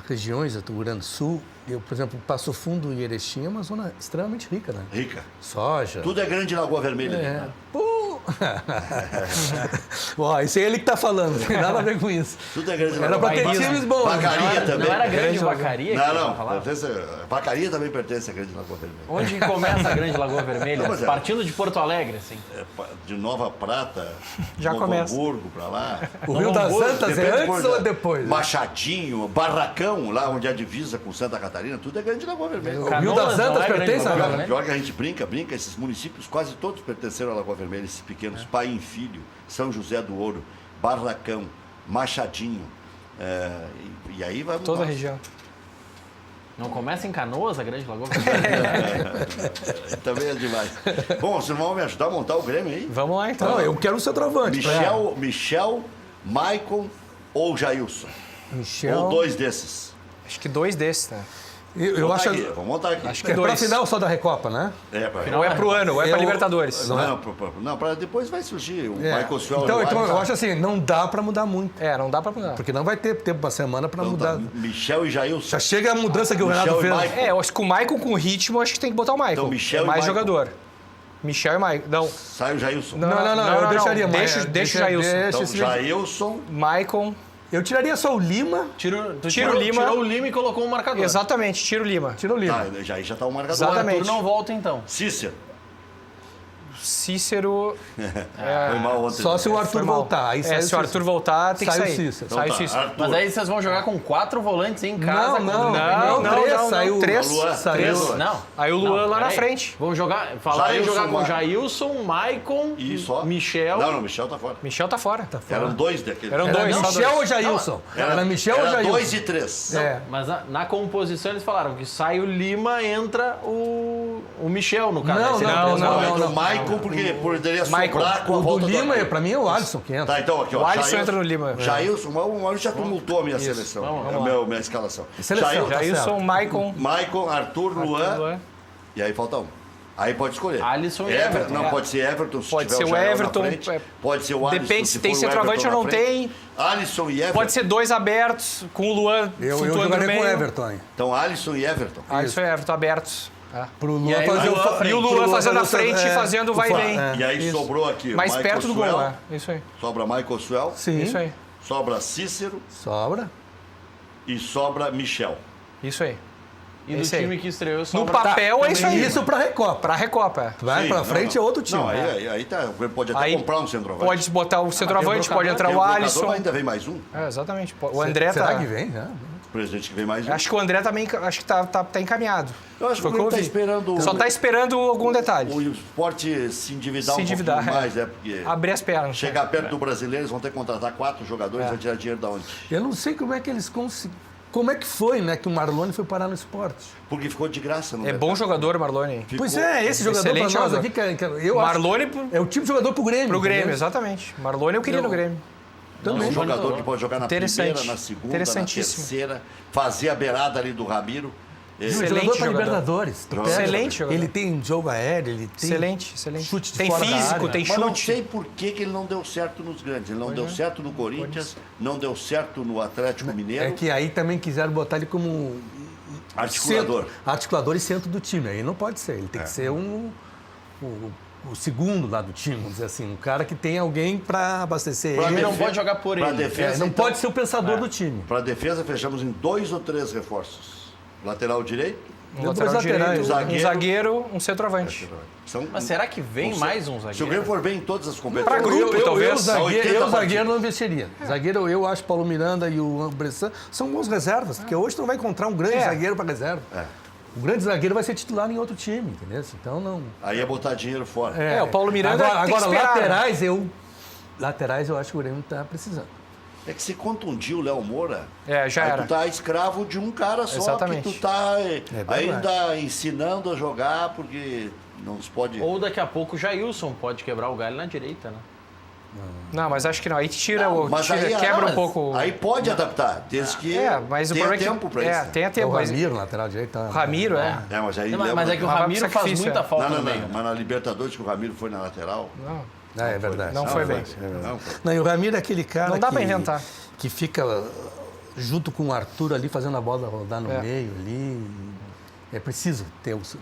regiões do Rio Grande do Sul, por exemplo, Passo Fundo e Erechim é uma zona extremamente rica, né? Rica. Soja. Tudo é grande Lagoa Vermelha. ali, né? Pô! Ó, isso é ele que tá falando, não tem nada a ver com isso. Tudo é grande Era Lagoa pra ter Vermelha. times bons. Vacaria também. Não era Grande Vacaria? Não, que não. você falava? Vacaria também pertence à Grande Lagoa Vermelha. Onde começa a Grande Lagoa Vermelha? Não, mas é. Partindo de Porto Alegre, assim. De Nova Prata, Já Novo começa. Hamburgo para lá. O Rio das Antas Depende é de antes onde ou depois? Machadinho, Barracão, lá onde é a divisa com Santa Catarina, tudo é Grande Lagoa Vermelha. O Rio das Canoas não Antas é Grande pertence Lagoa agora, Vermelha? Pior que a gente brinca, esses municípios quase todos pertenceram à Lagoa Vermelha, esses pequenos. Paim Filho, São José do Ouro, Barracão, Machadinho. E aí vai Toda a mudar. região. Não começa em Canoas, a Grande Lagoa Vermelha? Também é demais. Bom, vocês vão me ajudar a montar o Grêmio aí? Vamos lá, então. Não, eu quero o centroavante. Michel, Maicon ou Jailson? Michel. Ou dois desses. Acho que 2 desses, né? Eu Montar acho. aqui, vamos montar aqui. Acho que É pra dois. final só da Recopa, né? Ou é pro ano, ou é pra Eu- Libertadores. Não, para depois vai surgir o Michael Swell. Então eu acho assim, não dá pra mudar muito. É, não dá pra mudar. Porque não vai ter tempo, uma semana pra mudar. Michel e Jailson. Já chega a mudança que o Michel Renato e fez. Maicon. É, eu acho que o Maicon com ritmo, acho que tem que botar o Maicon. Então, Michel é e mais Maicon. jogador. Michel e Maicon. Não. Sai o Jailson. Não, eu deixaria mais. Deixa o Jailson. Deixa Então, esse- Jailson. Maicon. Eu tiraria só o Lima. Tira o Tirou Lima. o Lima e colocou o marcador. Exatamente, tira o Lima. Tira o Lima. Tá, já tá o marcador. Exatamente. O Arthur não volta, então. Cícero. Cícero. Foi mal ontem. Só se o Foi Arthur mal. voltar. Aí sai o Se o Arthur Cícero. voltar, tem que Sai o sair. Cícero. Então Sai o tá, Cícero. Arthur. Mas aí vocês vão jogar com 4 volantes em casa. Não, Não, três. não, Saiu três. Luan. Saiu. Não. Aí o Luan Não, lá na peraí. frente. Vamos jogar. Falar em Jailson, jogar com Mar- Jailson, Maicon, E só? Michel. Não, Michel tá fora. Michel tá fora. Eram dois daqueles. Eram Era dois, só Michel dois. ou Jailson? Era Michel ou Era Jailson? 2 e 3. É. Mas na composição eles falaram que sai o Lima, entra o Michel, no caso. Não, Aí seria não, três não, volantes. Entra o Maicon, porque poderia Maicon. sobrar com a O do volta Lima, Arthur. pra mim, é o Alisson que entra. Tá, então aqui, ó. O Alisson entra no Lima. Jailson, o Maurício já tumultou a minha seleção. Minha escalação. Seleção, tá Jailson, certo. Maicon. Maicon, Arthur, Luan. E aí falta um. Aí pode escolher. Alisson e Everton. Não, pode ser Everton se Pode tiver ser o Jael na Everton, frente. é. Pode ser o Alisson. Depende se for tem o centroavante Everton ou na não frente. tem. Alisson e Everton. Pode ser dois abertos, com o Luan Eu flutuando no jogaria meio. com o Everton. Hein? Então, Alisson e Everton. Alisson e Everton abertos. É. Pro Luan E aí, fazer o Luan fa- frente. E o pro Luan fazendo a fazer frente e é, fazendo o vai e fa- vem. é. E aí Isso. sobrou aqui o Mais Michael perto do Suel, gol, né? Isso aí. Sobra Michael Suel. Sim, Isso aí. Sobra Cícero sobra. e sobra Michel. Isso aí. E do Esse aí. time que estreou No sobra... papel é isso aí. Isso pra Recopa. Pra Recopa. Vai Sim, pra não, frente não. é outro time. Não, aí tá. Pode até Aí comprar um centroavante. Pode botar o centroavante, tem o pode entrar Tem o brocador, Alisson. mas ainda vem mais um. É, exatamente. O André Será tá... que vem? Já. O presidente que vem mais um. Acho que o André também acho que tá encaminhado. Eu acho que Foi o Grêmio tá ouvi. esperando... Só tá esperando algum detalhe. O esporte se endividar Se um endividar, pouquinho é. mais, porque... Abrir as pernas. Chegar perto do brasileiro, eles vão ter que contratar 4 jogadores, vai tirar dinheiro da onde? Eu não sei como é que eles conseguiram. Como é que foi, né, que o Marlone foi parar no esporte? Porque ficou de graça no É bom jogador, Marlone. Ficou- Pois é, esse jogador pra Excelente nós jogador. aqui, eu Marlone acho, é o tipo de jogador pro Grêmio. pro Grêmio, entendeu? exatamente. Marlone eu queria no Grêmio. Também. Um jogador que pode jogar na Interessante. primeira, na segunda, na Interessantíssimo. terceira, fazer a beirada ali do Ramiro. Excelente Jogador pra jogador. Libertadores. Tu Jogador. pega, Excelente jogador. Ele tem jogo aéreo, ele tem Excelente, excelente. chute de Tem fora da físico, área. tem Mas não chute. sei por que ele não deu certo nos grandes. Ele não deu certo no Corinthians, não deu certo no Atlético Mineiro. É que aí também quiseram botar ele como Articulador. centro- articulador e centro do time. Aí não pode ser. Ele tem que ser o segundo lá do time, vamos dizer assim. Um cara que tem alguém para abastecer Pra ele. Ele não Defe- pode jogar por pra ele. defesa, Não então, pode ser o pensador do time. Para defesa, fechamos em 2 ou 3 reforços. Lateral direito. Um Dois lateral laterais. direito, um zagueiro, um centroavante. São, Mas será que vem mais um se o zagueiro? Grêmio for bem em todas as Pra competições... grupo, talvez. zagueiro, 80 zagueiro não investiria. Zagueiro, eu acho Paulo Miranda e o Bressan são bons reservas, porque hoje tu não vai encontrar um grande É. zagueiro para reserva. O grande zagueiro vai ser titular em outro time, entendeu? Então não. Aí é botar dinheiro fora. É, o Paulo Miranda Agora, tem que esperar, laterais eu acho que o Grêmio está precisando. É que se contundiu o Léo Moura, É, já aí era. tu tá escravo de um cara só, Exatamente. que tu tá verdade. ainda ensinando a jogar, porque não se pode... Ou daqui a pouco o Jailson pode quebrar o galho na direita, né? Não, mas acho que não. Aí tira, Não, mas aí, quebra mas um pouco. Aí pode adaptar, desde que Mas o tenha problema tempo é que. pra isso. Tenha É tempo. o Mas Ramiro, lateral direito. Tá, Ramiro, é. É, mas aí Não, lembra- mas é que o Mas vai pro Ramiro faz sacrifício, muita é. falta Não, no meio. mas na Libertadores que o Ramiro foi na lateral... Não, É verdade. não foi bem. Não, foi. Não, e o Ramiro é aquele cara Não dá que, pra inventar. que fica junto com o Arthur ali, fazendo a bola rodar no É. meio ali. É preciso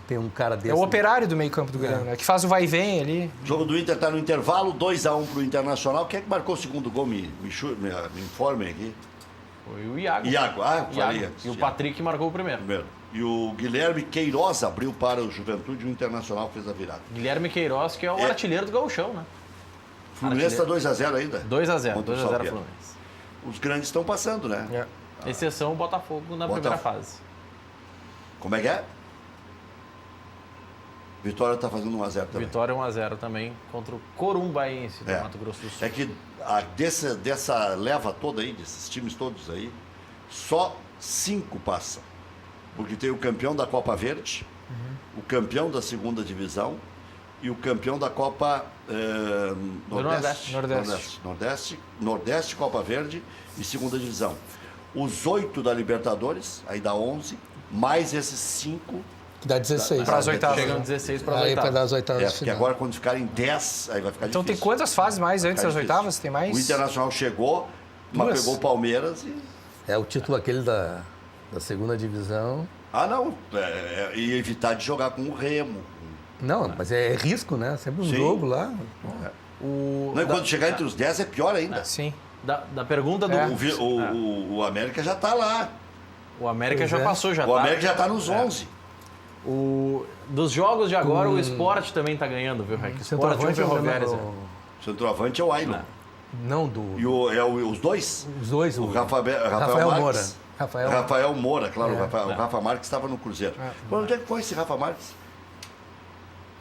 ter um cara desse. É o operário do meio-campo do Grêmio, né? Que faz o vai e vem ali. O jogo do Inter está no intervalo, 2-1 pro Internacional. Quem é que marcou o segundo gol? Me informem aqui. Foi o Iago. Iago, falei Iago. antes. E o Patrick marcou o primeiro. Primeiro. E o Guilherme Queiroz abriu para o Juventude e o Internacional fez a virada. Guilherme Queiroz, que é o É. artilheiro do Gauchão, né? O Fluminense está 2-0 ainda. 2x0, Contra o 2x0 Salgueiro. Fluminense. Os grandes estão passando, né? Exceção o Botafogo na primeira fase. Como é que é? Vitória está fazendo 1-0 também. Vitória 1x0 também contra o Corumbaense do É. Mato Grosso do Sul. É que dessa leva toda aí, desses times todos aí, só 5 passam. Porque tem o campeão da Copa Verde, o campeão da segunda divisão e o campeão da Copa Nordeste, Copa Verde e segunda divisão. Os 8 da Libertadores, aí dá 11, mais esses 5. Que dá 16. Para as oitavas. Chegam 16 para as Aí para oitavas. dar as oitavas de Porque final. agora quando ficarem 10, aí vai ficar Então tem difícil. quantas fases mais antes Fica das difícil. oitavas? Tem mais? O Internacional chegou, mas Duas. pegou o Palmeiras e... É o título aquele da segunda divisão. Ah, não. E evitar de jogar com o Remo. Não, mas é risco, né? Sempre um Sim. jogo lá. Não, e quando chegar entre os 10 é pior ainda. Sim. Da pergunta do... O América já está lá. O América Pois já é. passou, já O América já está nos 11. Dos jogos de agora, o Sport também tá ganhando, viu, Rec? Sport e o Centroavante é o Ferroviária. Renan- O centroavante é o Ailon. Não, do... E os dois? Os dois, O o Rafael Moura. Marques. Rafael Moura, claro. O Rafa Marques estava no Cruzeiro. Mas onde é que foi esse Rafa Marques?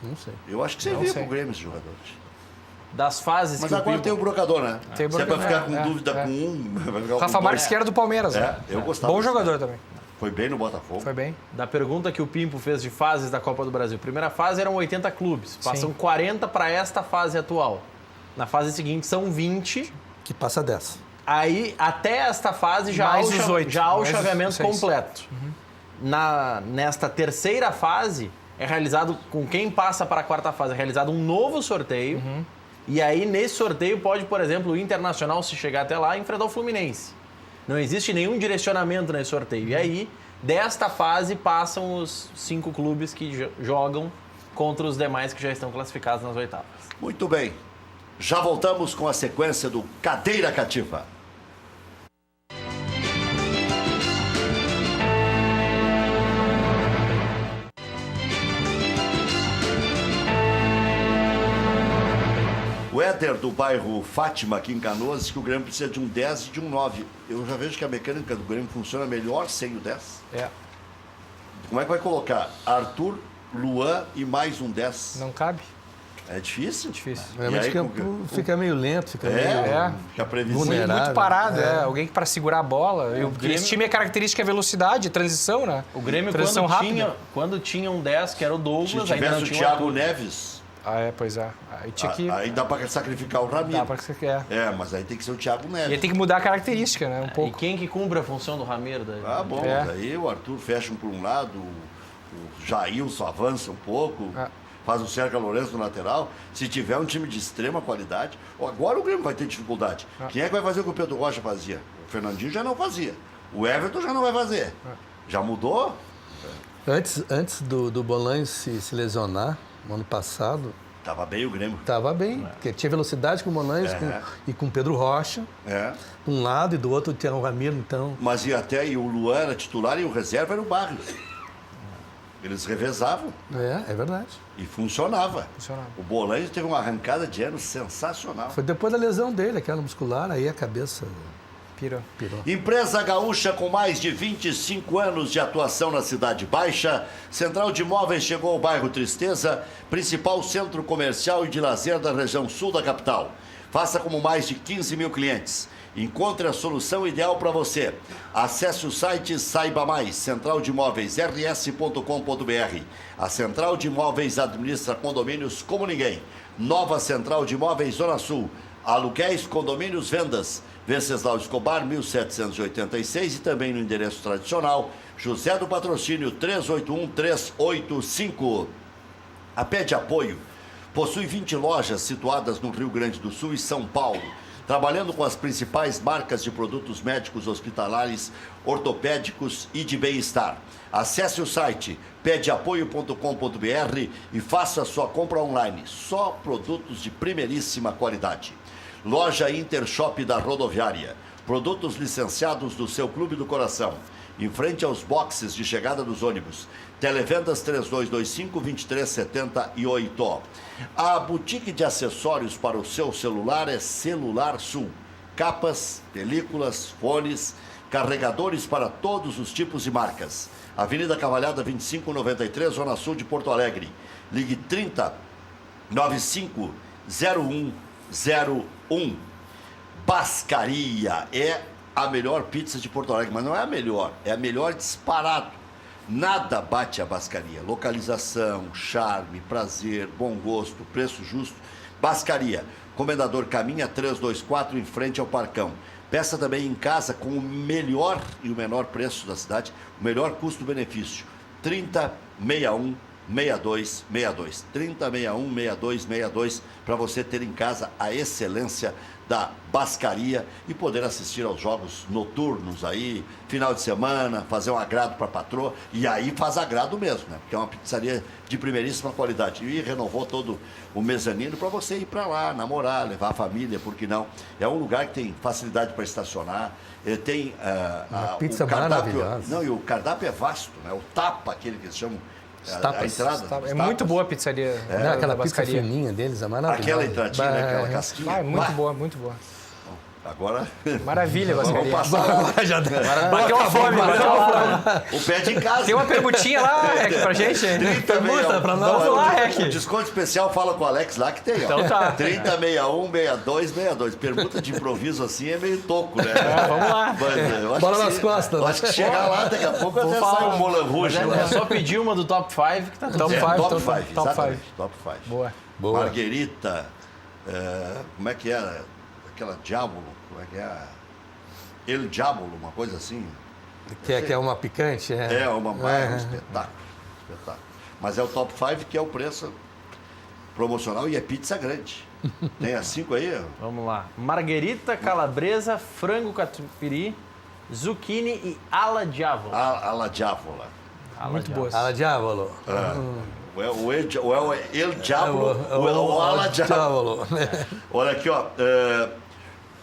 Não sei. Eu acho que você Não viu sei. com o Grêmio esse jogador. Das fases Mas que agora tem o brocador, né? Tem o Se é pra brocador, ficar com dúvida com um, vai ficar Rafa com Marques, dois. que era do Palmeiras, né? Eu gostava. Bom desse jogador cara. também. Foi bem no Botafogo. Foi bem. Da pergunta que o Pimpo fez de fases da Copa do Brasil. Primeira fase eram 80 clubes. Passam Sim. 40 para esta fase atual. Na fase seguinte são 20. Que passa dessa. Aí, até esta fase, já Mais há o, os oito. já há o Mais os chaveamento 6. completo. Nesta terceira fase, é realizado, com quem passa para a quarta fase, é realizado um novo sorteio. E aí, nesse sorteio, pode, por exemplo, o Internacional, se chegar até lá, enfrentar o Fluminense. Não existe nenhum direcionamento nesse sorteio. E aí, desta fase, passam os 5 clubes que jogam contra os demais que já estão classificados nas oitavas. Muito bem. Já voltamos com a sequência do Cadeira Cativa. O Éder, do bairro Fátima, aqui em Canoas, diz que o Grêmio precisa de um 10 e de um 9. Eu já vejo que a mecânica do Grêmio funciona melhor sem o 10. É. Como é que vai colocar Arthur, Luan e mais um 10? Não cabe? É difícil? Difícil. Realmente aí, o campo fica meio lento, fica meio... Fica previsível. Vulnerável. Muito parado, Alguém que para segurar a bola. Esse time é característica é velocidade, transição, né? O Grêmio, transição rápida. quando tinha um 10, que era o Douglas, Se ainda não tivesse o tinha Thiago Arthur. Neves, Pois é. Aí tinha que... aí dá pra sacrificar o Ramiro. Dá pra que você quer. Mas aí tem que ser o Thiago E Neves. aí tem que mudar a característica, né? Um E pouco. quem que cumpre a função do Ramiro? Daí? Ah, bom. É. Daí o Arthur fecha um por um lado, o Jailson avança um pouco, faz o Sérgio Lourenço no lateral. Se tiver um time de extrema qualidade, agora o Grêmio vai ter dificuldade. Quem é que vai fazer o que o Pedro Rocha fazia? O Fernandinho já não fazia. O Everton já não vai fazer. Já mudou? Antes do Bolanho se lesionar, no ano passado, Tava bem o Grêmio. estava bem. Porque tinha velocidade com o Bolanho e com o Pedro Rocha. De um lado e do outro tinha o Ramiro, então... Mas e o Luan era titular e o reserva era o Barrios. Eles revezavam É verdade. e funcionava. Funcionava. O Bolanho teve uma arrancada de ano sensacional. Foi depois da lesão dele, aquela muscular, aí a cabeça Pirou. Empresa gaúcha com mais de 25 anos de atuação na Cidade Baixa. Central de Imóveis chegou ao bairro Tristeza, principal centro comercial e de lazer da região sul da capital. Faça como mais de 15 mil clientes. Encontre a solução ideal para você. Acesse o site Saiba Mais, centraldemóveisrs.com.br. A Central de Imóveis administra condomínios como ninguém. Nova Central de Imóveis Zona Sul. Aluguéis, condomínios, vendas. Venceslau Escobar, 1786 e também no endereço tradicional, José do Patrocínio, 381-385. A Pede Apoio possui 20 lojas situadas no Rio Grande do Sul e São Paulo, trabalhando com as principais marcas de produtos médicos hospitalares, ortopédicos e de bem-estar. Acesse o site pedeapoio.com.br e faça sua compra online. Só produtos de primeiríssima qualidade. Loja Intershop da Rodoviária. Produtos licenciados do seu Clube do Coração. Em frente aos boxes de chegada dos ônibus. Televendas 3225-2378. A boutique de acessórios para o seu celular é Celular Sul. Capas, películas, fones, carregadores para todos os tipos e marcas. Avenida Cavalhada 2593, Zona Sul de Porto Alegre. Ligue 30 95 01 01. Bascaria é a melhor pizza de Porto Alegre, mas não é a melhor, é a melhor disparado. Nada bate a Bascaria. Localização, charme, prazer, bom gosto, preço justo. Bascaria, Comendador Caminha 324 em frente ao Parcão. Peça também em casa com o melhor e o menor preço da cidade, o melhor custo-benefício. 3061 6262. 3061-6262, para você ter em casa a excelência da Bascaria e poder assistir aos jogos noturnos aí, final de semana, fazer um agrado para a patroa. E aí faz agrado mesmo, né? Porque é uma pizzaria de primeiríssima qualidade. E renovou todo o mezanino para você ir para lá, namorar, levar a família, por que não? É um lugar que tem facilidade para estacionar, tem Uma pizza o cardápio. maravilhosa. Não, e o cardápio é vasto, né? O tapa, aquele que eles chamam. A entrada. É muito boa a pizzaria. Não, aquela da pizza Bascaria. fininha deles é maravilhosa. Aquela entradinha, né? Aquela É. casquinha. Ah, é muito boa, muito boa. Agora. Maravilha, Vamos Bascaria. passar Agora já dá. Bateu uma fome, bateu uma fome. o pé de casa. Tem uma perguntinha lá, Rec, pra gente? Mostra pra nós. Vamos lá, Rec. Desconto especial, fala com o Alex lá que tem, ó. Então tá. 3061-6262. Pergunta de improviso assim é meio toco, né? Vamos lá. Mas, eu acho Bola que nas costas, Eu acho que chegar lá, daqui a pouco até sai um Moulin Rouge É lá. só pedir uma do Top 5 que tá tudo Top certo. five, Top top 5, top exatamente. five. Top 5. Boa. Boa. Marguerita, como é que era? Aquela diábolo, como é que é? El Diabolo, uma coisa assim. Que é uma picante? Um espetáculo. Mas é o top 5 que é o preço promocional e é pizza grande. Tem as 5 aí? Vamos lá. Marguerita, calabresa, frango catupiry, zucchini e ala diavola. A Diavola. Muito boas. Ala Diavolo. Ou é o El Diablo ou é o Ala Diavola. Olha aqui, ó.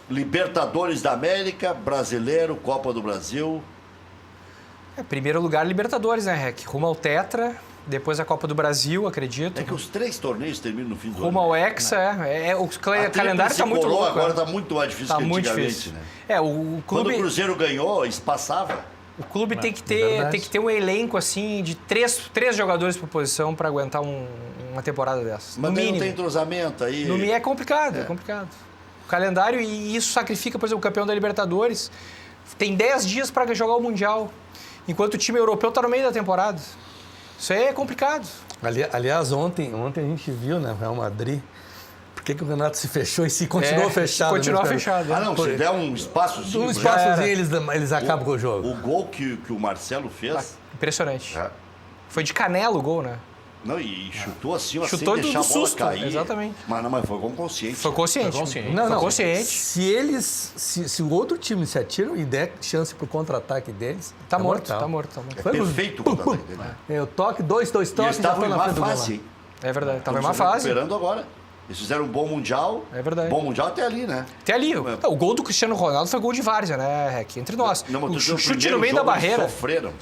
Libertadores da América, Brasileiro, Copa do Brasil. Primeiro lugar, Libertadores, né, Rec? Rumo ao Tetra, depois a Copa do Brasil, acredito. É que os 3 torneios terminam no fim do Rumo ano. ao Hexa, o A calendário está muito louco. agora está muito mais difícil Tá que muito antigamente, difícil. né? O Quando o clube, Cruzeiro ganhou, espaçava. o clube tem que verdade. ter um elenco assim de três jogadores por posição para aguentar uma temporada dessas. Mas no daí não mínimo. tem entrosamento aí. No mínimo é complicado, é complicado. O calendário, e isso sacrifica, por exemplo, o campeão da Libertadores. Tem 10 dias para jogar o Mundial, enquanto o time europeu está no meio da temporada. Isso aí é complicado. Aliás, ontem a gente viu, né, o Real Madrid. Por que o Renato se fechou e se continuou fechado? Continua né, fechado. Ah, não, se der um espaçozinho. Um já espaçozinho era. eles acabam com o jogo. O gol que o Marcelo fez. Impressionante. É. Foi de canela o gol, né? Não, e chutou assim, ó, Chutou sem do deixar a bola susto, cair. exatamente. Mas foi com consciência. Foi consciente. Foi consciente. Não, Foi não. consciente. Se o outro time se atira e der chance pro contra-ataque deles, Tá é morto, mortal. tá morto, tá morto. É Foi perfeito o contra-ataque dele. Eu toque, dois E toques, eles já estavam tô em na má frente do gol fase, lá. hein? É verdade, tava em Estão má se fase. recuperando agora. Eles fizeram um bom Mundial. É verdade. Bom Mundial até ali, né? Até ali. O gol do Cristiano Ronaldo foi gol de várzea, né, Rec? Entre nós. Não, mas O tu viu, o chute primeiro no meio da jogo eles barreira. sofreram.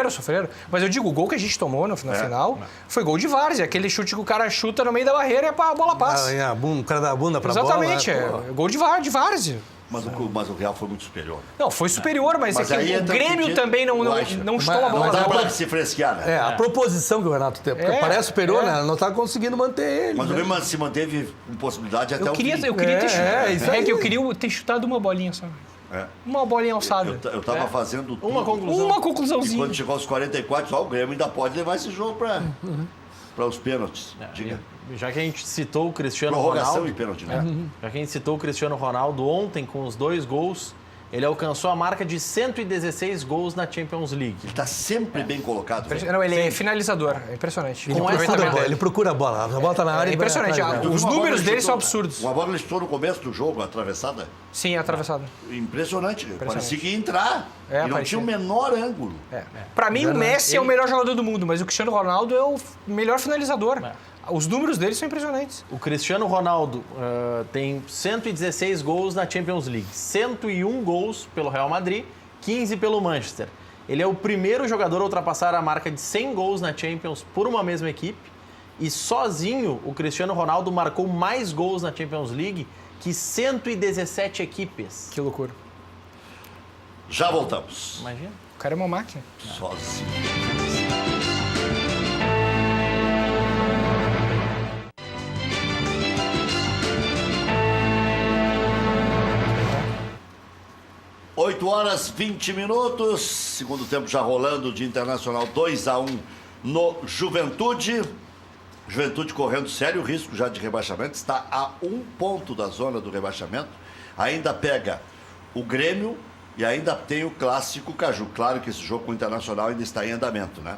Sofreram. Mas eu digo, o gol que a gente tomou na final foi gol de várzea. Aquele chute que o cara chuta no meio da barreira e a bola passa. O cara dá a bunda pra Exatamente. bola. É gol de várzea. Mas o Real foi muito superior. Não, foi superior, mas é que aí o entra Grêmio que também não chutou a bola. Mas dá né? pra se fresquear, né? A proposição que o Renato tem, porque parece superior, né? Não tá conseguindo manter ele. Mas o né? Grêmio se manteve com possibilidade até Eu o queria fim. ter chutado. isso aí. Eu queria ter chutado uma bolinha só. É. Uma bolinha alçada. Eu tava fazendo tudo. Uma conclusão. Uma E conclusãozinha. quando chegou aos 44, o Grêmio ainda pode levar esse jogo para os pênaltis. Diga. Já que a gente citou o Cristiano Prorrogação Ronaldo, e pênalti, né? já que a gente citou o Cristiano Ronaldo ontem com os 2 gols, ele alcançou a marca de 116 gols na Champions League. Ele tá sempre bem colocado. velho. Não, ele é finalizador. É impressionante. Ele procura a bola. A bola tá na área É e vai impressionante. atrás dela. Os Uma bola números ele dele são chutou- absurdos. Uma bola ele chutou no começo do jogo, atravessada. Sim, é atravessado. Impressionante. Parecia que ia entrar. É, e não parecia. tinha o menor ângulo. Pra mim, o Messi é o melhor jogador do mundo, mas o Cristiano Ronaldo é o melhor finalizador. Os números dele são impressionantes. O Cristiano Ronaldo tem 116 gols na Champions League, 101 gols pelo Real Madrid, 15 pelo Manchester. Ele é o primeiro jogador a ultrapassar a marca de 100 gols na Champions por uma mesma equipe. E sozinho, o Cristiano Ronaldo marcou mais gols na Champions League que 117 equipes. Que loucura. Já voltamos. Imagina. O cara é uma máquina. Sozinho. 8h20. Segundo tempo já rolando de Internacional 2-1 no Juventude. Juventude correndo sério risco já de rebaixamento. Está a 1 ponto da zona do rebaixamento. Ainda pega o Grêmio E ainda tem o clássico Caju. Claro que esse jogo com o Internacional ainda está em andamento, né?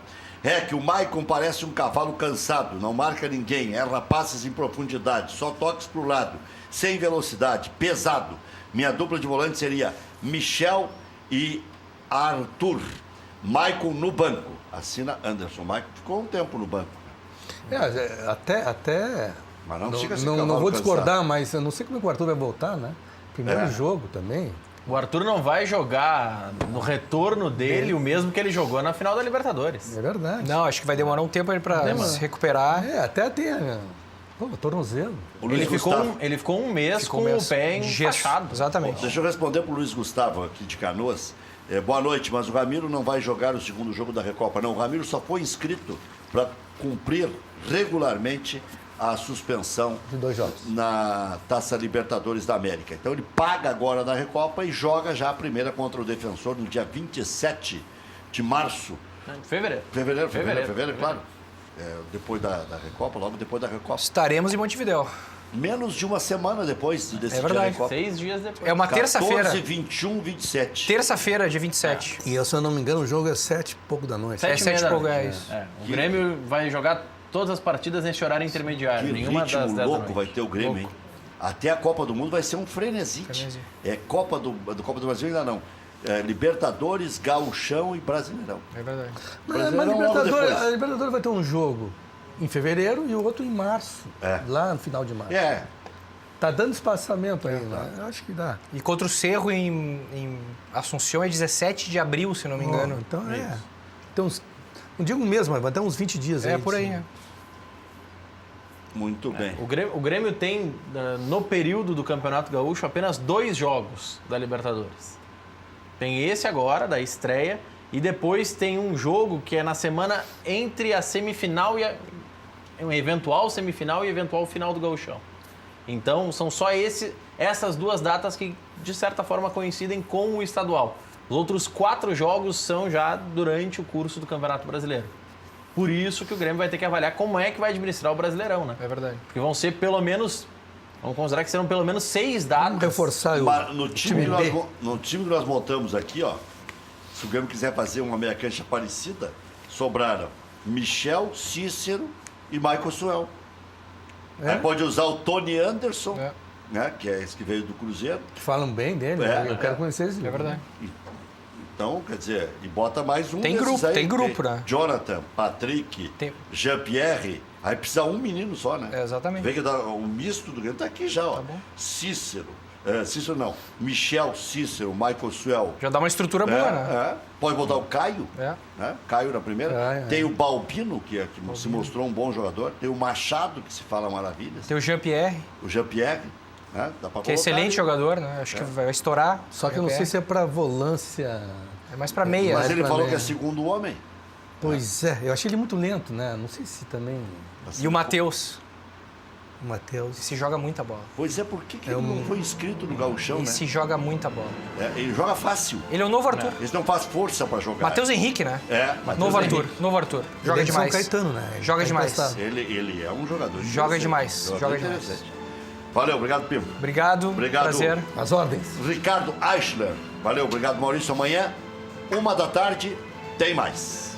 Que o Maicon parece um cavalo cansado, não marca ninguém, erra passes em profundidade, só toques para o lado, sem velocidade, pesado. Minha dupla de volante seria Michel e Arthur. Maicon no banco. Assina Anderson. Maicon ficou um tempo no banco. Até Mas não fica assim, não cavalo vou cansado. discordar, mas eu não sei como é que o Arthur vai voltar, né? Primeiro jogo também. O Arthur não vai jogar no retorno dele o mesmo que ele jogou na final da Libertadores. É verdade. Não, acho que vai demorar um tempo para se recuperar. Até tem tornozelo. O Luiz Ele ficou um mês Ficou com mesmo. o pé Gesso. enfaixado. Exatamente. Deixa eu responder para o Luiz Gustavo aqui de Canoas. Boa noite, mas o Ramiro não vai jogar o segundo jogo da Recopa. Não, o Ramiro só foi inscrito para cumprir regularmente a suspensão De 2 jogos. na Taça Libertadores da América. Então ele paga agora na Recopa e joga já a primeira contra o Defensor no dia 27 de março. Fevereiro. Fevereiro, claro. Depois da Recopa, logo depois da Recopa. Estaremos em Montevidéu. Menos de uma semana depois de decidir a verdade. Recopa. 6 dias depois. É uma 14, terça-feira. 21, 27. Terça-feira, dia 27. E se eu não me engano, o jogo é 7 e pouco da noite. 7 e pouco, é noite. isso. O Grêmio vai jogar todas as partidas nesse horário intermediário. Que Nenhuma ritmo das 10 da louco noite. vai ter o Grêmio, hein? Até a Copa do Mundo vai ser um frenesite. Copa do Brasil ainda não. Libertadores, Gauchão e Brasileirão. É verdade. Mas Brasileirão logo a depois. Libertadores vai ter um jogo em fevereiro e o outro em março. Lá no final de março. Tá dando espaçamento aí, né? Eu acho que dá. E contra o Cerro em Assunção é 17 de abril, se não me engano. Então Tem uns, não digo um mês, mas vai ter uns 20 dias aí. É por aí, sim. né? Muito bem. O Grêmio tem, no período do Campeonato Gaúcho, apenas 2 jogos da Libertadores. Tem esse agora, da estreia, e depois tem um jogo que é na semana entre a semifinal e uma eventual semifinal e eventual final do Gauchão. Então, são só essas 2 datas que, de certa forma, coincidem com o estadual. Os outros 4 jogos são já durante o curso do Campeonato Brasileiro. Por isso que o Grêmio vai ter que avaliar como é que vai administrar o Brasileirão, né? É verdade. Porque vão ser pelo menos, vamos considerar que serão pelo menos 6 datas. Vamos reforçar No time que nós montamos aqui, ó, se o Grêmio quiser fazer uma meia cancha parecida, sobraram Michel, Cícero e Michael Suel. Aí pode usar o Tony Anderson, né, que é esse que veio do Cruzeiro. Que falam bem dele, eu quero conhecer esse. É verdade. Então, quer dizer, e bota mais um Tem desses grupo, aí. tem grupo, né? Jonathan, Patrick, Jean-Pierre. Aí precisa um menino só, né? Exatamente. Vê que o misto do Grêmio tá aqui já, ó. Tá bom. Cícero. Cícero não. Michel, Cícero, Michael Suel. Já dá uma estrutura boa, né? Pode botar o Caio. Né? Caio na primeira. Tem o Balbino, que se mostrou um bom jogador. Tem o Machado, que se fala maravilhas. Tem o Jean-Pierre, O Jean-Pierre. Né? Dá pra que é colocar excelente aí. jogador, né? Acho que vai estourar. Só que eu não sei se é pra volância. É mais pra meia. Mas né? ele pra falou meia. que é segundo homem. Pois é, eu achei ele muito lento, né? Não sei se também E o Matheus, o Matheus. se joga muita bola. Pois é, por que ele não foi inscrito no Gauchão, E né? se joga muita bola. Ele joga fácil. Ele é o novo Arthur. Eles não faz força pra jogar. Matheus Henrique, né? Matheus Novo Henrique. Arthur, novo Arthur. Joga Ele é de São demais. Caetano, né? Ele Joga tá demais. emprestado. Ele é um jogador. Joga interessante. demais, joga demais. interessante. Valeu, obrigado, Pimo. Obrigado, prazer. As ordens. Ricardo Eichler. Valeu, obrigado, Maurício. Amanhã, 1 da tarde, tem mais.